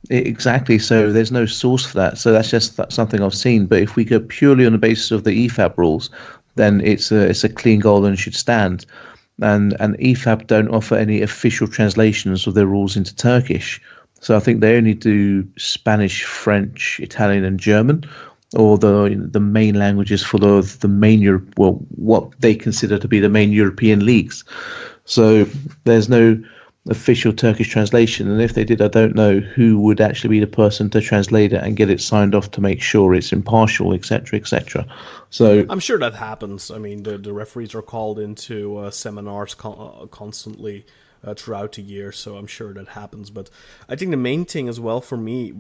Exactly, so there's no source for that. So that's just something I've seen. But if we go purely on the basis of the EFAB rules, then it's a clean goal and should stand. And EFAB don't offer any official translations of their rules into Turkish. So I think they only do Spanish, French, Italian, and German, or the main languages for the main what they consider to be the main European leagues. So there's no official Turkish translation, and if they did, I don't know who would actually be the person to translate it and get it signed off to make sure it's impartial, etc., etc. So I'm sure that happens. The referees are called into seminars constantly throughout the year, so I'm sure that happens. But I think the main thing as well for me,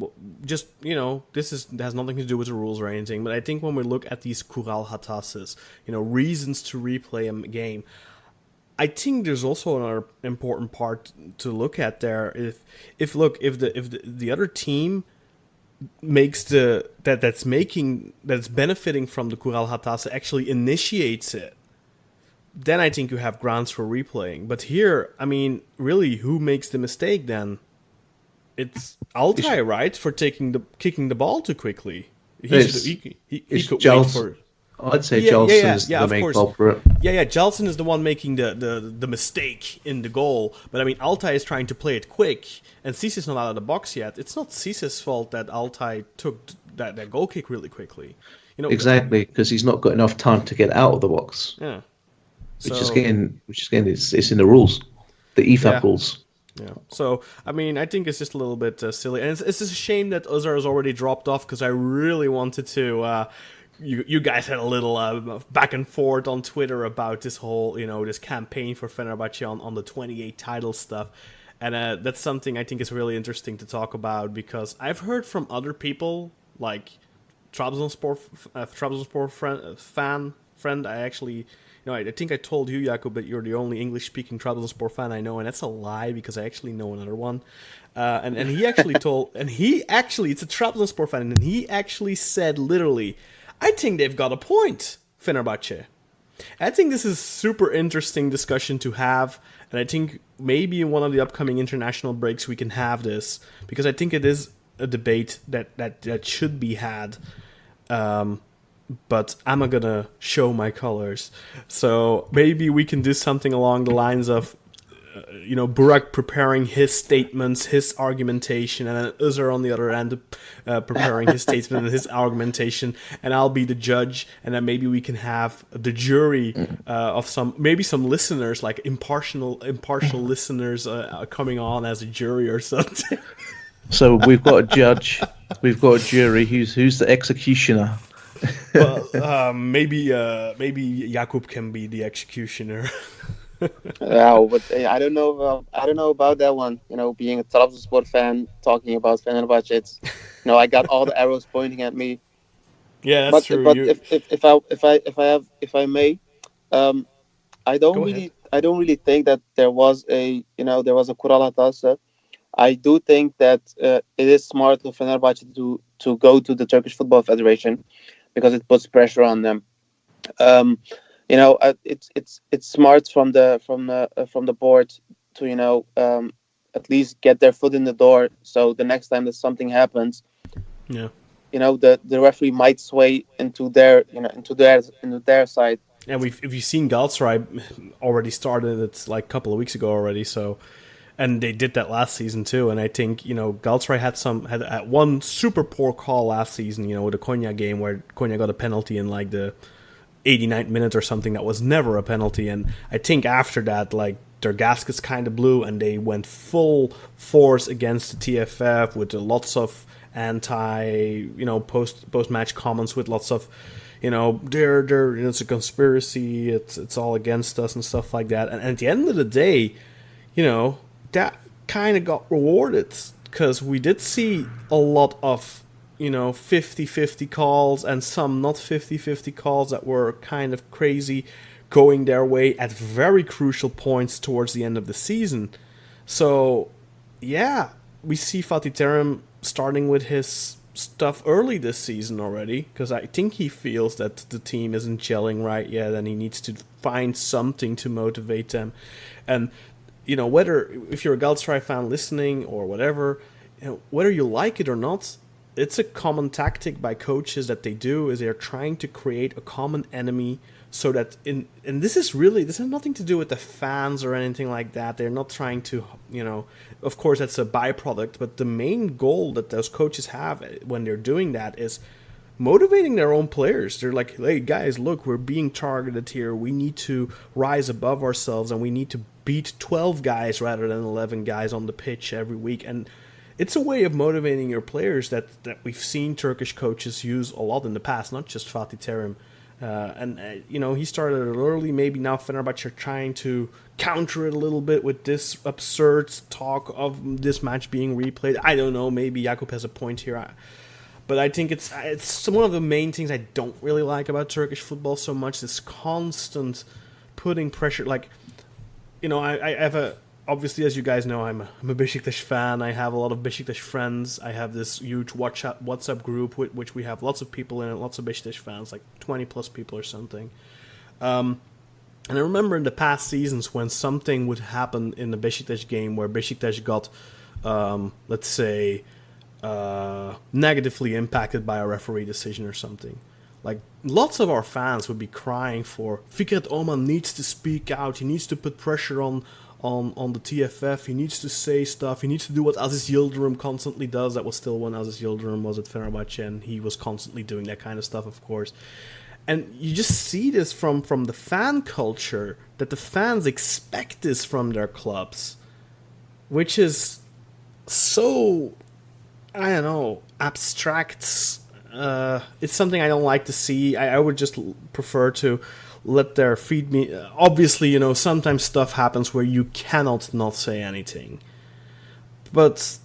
just, this has nothing to do with the rules or anything, but I think when we look at these kural hatases, reasons to replay a game, I think there's also another important part to look at there. If the other team makes that's benefiting from the kural hatase actually initiates it, then I think you have grounds for replaying. But here, really, who makes the mistake then? It's Altay, right, for kicking the ball too quickly. He could wait for. I'd say Jelson is the of main course. culprit. Yeah, Jelson is the one making the mistake in the goal. But I mean, Altay is trying to play it quick, and Cisse's not out of the box yet. It's not Cisse's fault that Altay took that goal kick really quickly. You know, exactly, because he's not got enough time to get out of the box. Yeah, which is again, it's in the rules, the EFAP rules. Yeah. So, I mean, I think it's just a little bit silly. And it's just a shame that Özer has already dropped off, because I really wanted to... You guys had a little back and forth on Twitter about this whole, this campaign for Fenerbahce on the 28 title stuff. And that's something I think is really interesting to talk about, because I've heard from other people, like Trabzonspor friend. I actually... I think I told you, Yakup, that you're the only English-speaking Trabzonspor fan I know, and that's a lie, because I actually know another one. And he actually it's a Trabzonspor fan, and he actually said literally, I think they've got a point, Fenerbahce. I think this is a super interesting discussion to have, and I think maybe in one of the upcoming international breaks we can have this, because I think it is a debate that should be had. But I'm not gonna show my colors. So maybe we can do something along the lines of, Burak preparing his statements, his argumentation, and then Özer on the other end preparing his statement and his argumentation, and I'll be the judge, and then maybe we can have the jury of some listeners, like impartial listeners coming on as a jury or something. So we've got a judge, we've got a jury. Who's the executioner? Well, maybe Yakup can be the executioner. But I don't know about that one. Being a Trabzonspor fan, talking about Fenerbahce, it's I got all the arrows pointing at me. Yeah, that's true. But if I may, I don't really think that there was a kural hatası. I do think that it is smart of Fenerbahce to go to the Turkish Football Federation, because it puts pressure on them. It's smart from the board to at least get their foot in the door. So the next time that something happens, the referee might sway into their side. And if you've seen Galatasaray already started, it's like a couple of weeks ago already. So. And they did that last season too, and I think Galatasaray had one super poor call last season, with the Konya game where Konya got a penalty in like the 89th minute or something that was never a penalty, and I think after that, like, their gaskets kind of blew and they went full force against the TFF with lots of post match comments with lots of it's a conspiracy, it's all against us and stuff like that, and at the end of the day, that kind of got rewarded, because we did see a lot of, 50-50 calls and some not 50-50 calls that were kind of crazy going their way at very crucial points towards the end of the season. So, yeah, we see Fatih Terim starting with his stuff early this season already, because I think he feels that the team isn't gelling right yet and he needs to find something to motivate them. And whether if you're a Galatasaray fan listening or whatever, whether you like it or not, it's a common tactic by coaches that they do, is they're trying to create a common enemy, so that and this has nothing to do with the fans or anything like that. They're not trying to, of course that's a byproduct, but the main goal that those coaches have when they're doing that is motivating their own players. They're like, hey guys, look, we're being targeted here. We need to rise above ourselves, and we need to beat 12 guys rather than 11 guys on the pitch every week. And it's a way of motivating your players that we've seen Turkish coaches use a lot in the past, not just Fatih Terim. He started it early. Maybe now Fenerbahce are trying to counter it a little bit with this absurd talk of this match being replayed. I don't know. Maybe Yakup has a point here. But I think it's one of the main things I don't really like about Turkish football so much. This constant putting pressure. Like, I have obviously, as you guys know, I'm a Besiktas fan. I have a lot of Besiktas friends. I have this huge WhatsApp group, which we have lots of people in it, lots of Besiktas fans, like 20 plus people or something. And I remember in the past seasons when something would happen in the Besiktas game where Besiktas got, let's say, negatively impacted by a referee decision or something. like lots of our fans would be crying for Fikret Orman needs to speak out. He needs to put pressure on the TFF. He needs to say stuff. He needs to do what Aziz Yildirim constantly does. That was still when Aziz Yildirim was at Fenerbahçe, and he was constantly doing that kind of stuff, of course. And you just see this from the fan culture, that the fans expect this from their clubs, which is so, I don't know, abstract. It's something I don't like to see. I would just prefer to let their feed me. Obviously, sometimes stuff happens where you cannot not say anything. But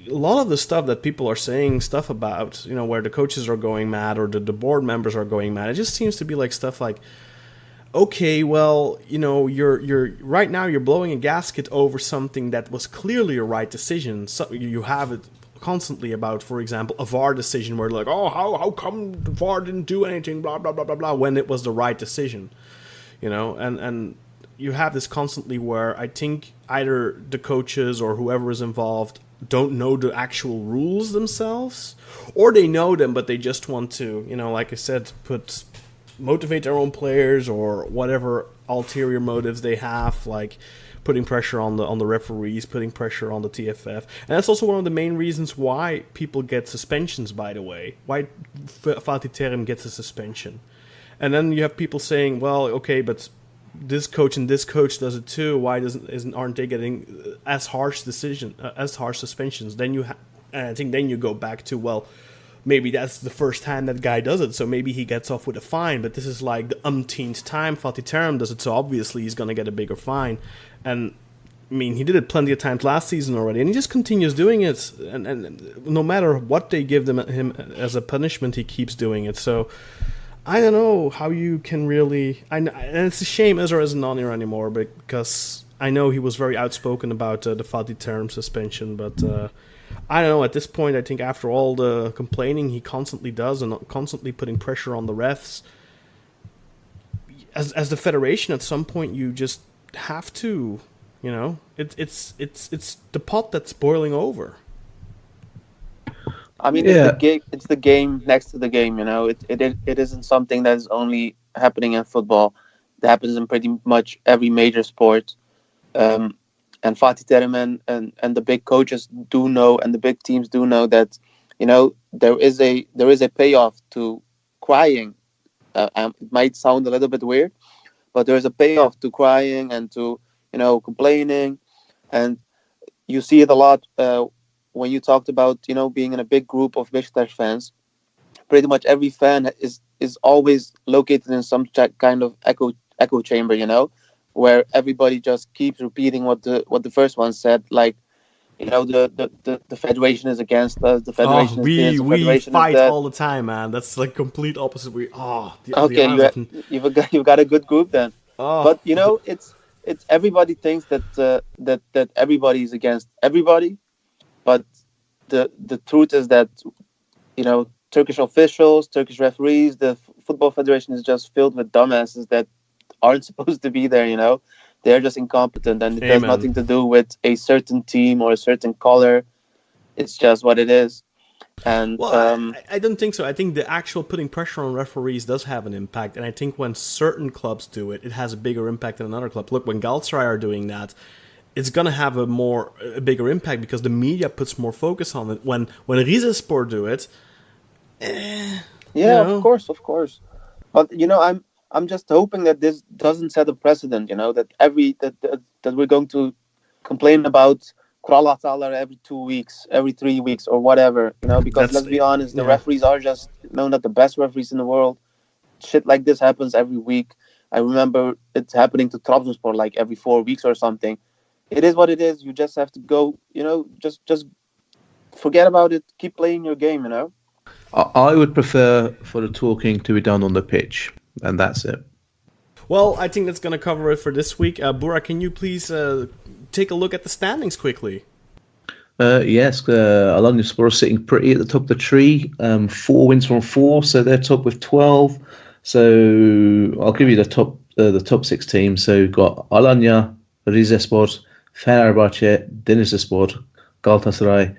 a lot of the stuff that people are saying stuff about, where the coaches are going mad or the board members are going mad, it just seems to be like stuff like, okay, well, you're right now you're blowing a gasket over something that was clearly a right decision. So you have it constantly about, for example, a VAR decision where like, oh, how come the VAR didn't do anything, blah blah blah blah blah, when it was the right decision, and you have this constantly where I think either the coaches or whoever is involved don't know the actual rules themselves, or they know them but they just want to, like I said, motivate their own players or whatever ulterior motives they have, like putting pressure on the referees, putting pressure on the TFF. And that's also one of the main reasons why people get suspensions, by the way. Why Fatih Terim gets a suspension. And then you have people saying, well, okay, but this coach and this coach does it too. Why aren't they getting as harsh suspensions? Then I think then you go back to, well, maybe that's the first time that guy does it, so maybe he gets off with a fine. But this is like the umpteenth time Fatih Terim does it, so obviously he's going to get a bigger fine. And I mean, he did it plenty of times last season already, and he just continues doing it. And no matter what they give him as a punishment, he keeps doing it. So I don't know how you can really. And it's a shame Özer isn't on here anymore, because I know he was very outspoken about the Fatih Terim suspension, but. I don't know, at this point, I think after all the complaining he constantly does and constantly putting pressure on the refs, as the federation, at some point you just have to, it's the pot that's boiling over. I mean, it's the game next to the game, It isn't something that is only happening in football. It happens in pretty much every major sport. And Fatih Terim and the big coaches do know, and the big teams do know that, there is a payoff to crying. It might sound a little bit weird, but there is a payoff to crying and to, complaining. And you see it a lot when you talked about, being in a big group of Besiktas fans. Pretty much every fan is always located in some kind of echo chamber, where everybody just keeps repeating what the first one said, like, the federation is against us, the federation is this, the federation fight is that. all the time, man. That's like complete opposite. You've got a good group then. But it's everybody thinks that everybody is against everybody, but the truth is that Turkish officials, Turkish referees, the football federation is just filled with dumbasses that aren't supposed to be there. They're just incompetent, and it has nothing to do with a certain team or a certain color. It's just what it is. And I don't think so. I think the actual putting pressure on referees does have an impact, and I think when certain clubs do it, it has a bigger impact than another club. Look, when Galatasaray are doing that, it's gonna have a bigger impact because the media puts more focus on it. When Rizespor do it, of course. But I'm just hoping that this doesn't set a precedent. That we're going to complain about Kural hatalar every 2 weeks, every 3 weeks, or whatever. Because let's be honest, the referees are just not the best referees in the world. Shit like this happens every week. I remember it's happening to Trabzonspor like every 4 weeks or something. It is what it is. You just have to go. Just forget about it. Keep playing your game. I would prefer for the talking to be done on the pitch, and that's it. Well, I think that's going to cover it for this week. Burak, can you please take a look at the standings quickly? Yes, Alanyaspor sitting pretty at the top of the tree. 4 wins from 4, so they're top with 12. So I'll give you the top 6 teams. So we've got Alanya, Rizespor, Fenerbahçe, Denizlispor, Galatasaray,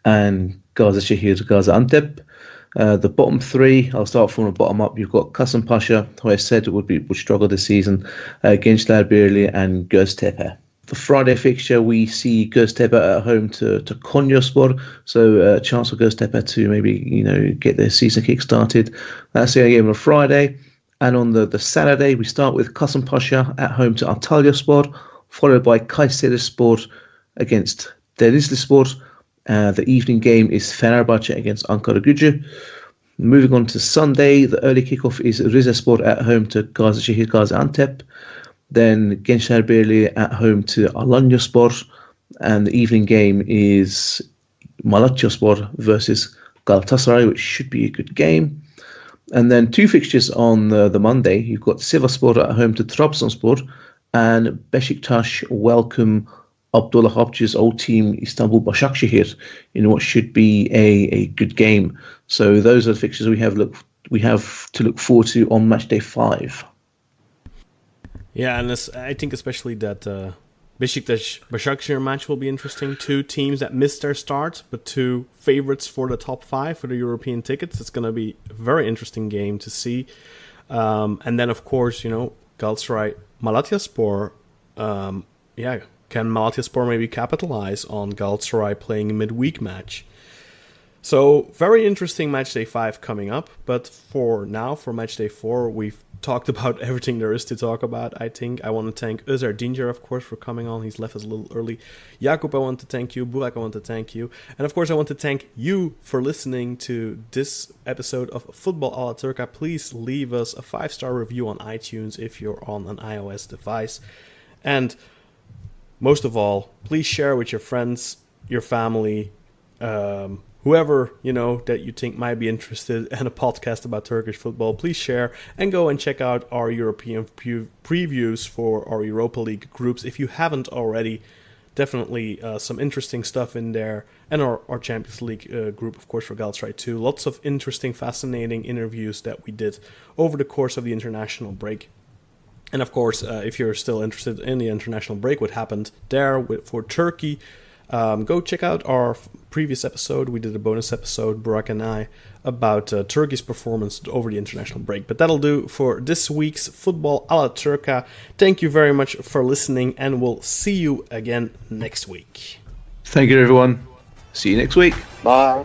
and Gazisehir, Gaziantep. The bottom three, I'll start from the bottom up. You've got Kasimpasa, who I said would struggle this season, Gençlerbirligi and Göztepe. The Friday fixture, we see Göztepe at home to Konyaspor, so a chance for Göztepe to maybe get their season kick started. That's the only game on Friday. And on the Saturday, we start with Kasimpasa at home to Antalyaspor, followed by Kayserispor against Denizlispor. The evening game is Fenerbahçe against Ankaragücü. Moving on to Sunday, the early kickoff is Rizespor at home to Gazisehir Gaziantep. Then Gençlerbirligi at home to Alanyaspor. And the evening game is Malatyaspor versus Galatasaray, which should be a good game. And then two fixtures on the Monday. You've got Sivasspor at home to Trabzonspor, and Besiktas welcome Abdullah Avcı's old team Istanbul Basaksehir in what should be a good game. So those are the fixtures we have to look forward to on matchday 5. Yeah, and I think especially that Besiktas Basaksehir match will be interesting. Two teams that missed their start, but two favorites for the top 5 for the European tickets. It's going to be a very interesting game to see. And then, of course, Galatasaray Malatyaspor. Can Malatyaspor maybe capitalize on Galatasaray playing a midweek match? So, very interesting matchday 5 coming up. But for now, for matchday 4, we've talked about everything there is to talk about, I think. I want to thank Özer, Dindjer, of course, for coming on. He's left us a little early. Yakup, I want to thank you. Burak, I want to thank you. And, of course, I want to thank you for listening to this episode of Football a la Turca. Please leave us a 5-star review on iTunes if you're on an iOS device. And most of all, please share with your friends, your family, whoever that you think might be interested in a podcast about Turkish football. Please share and go and check out our European previews for our Europa League groups if you haven't already. Definitely some interesting stuff in there, and our Champions League group, of course, for Galatasaray too. Lots of interesting, fascinating interviews that we did over the course of the international break. And of course, if you're still interested in the international break, what happened there for Turkey, go check out our previous episode. We did a bonus episode, Burak and I, about Turkey's performance over the international break. But that'll do for this week's Football a la Turca. Thank you very much for listening, and we'll see you again next week. Thank you, everyone. See you next week. Bye.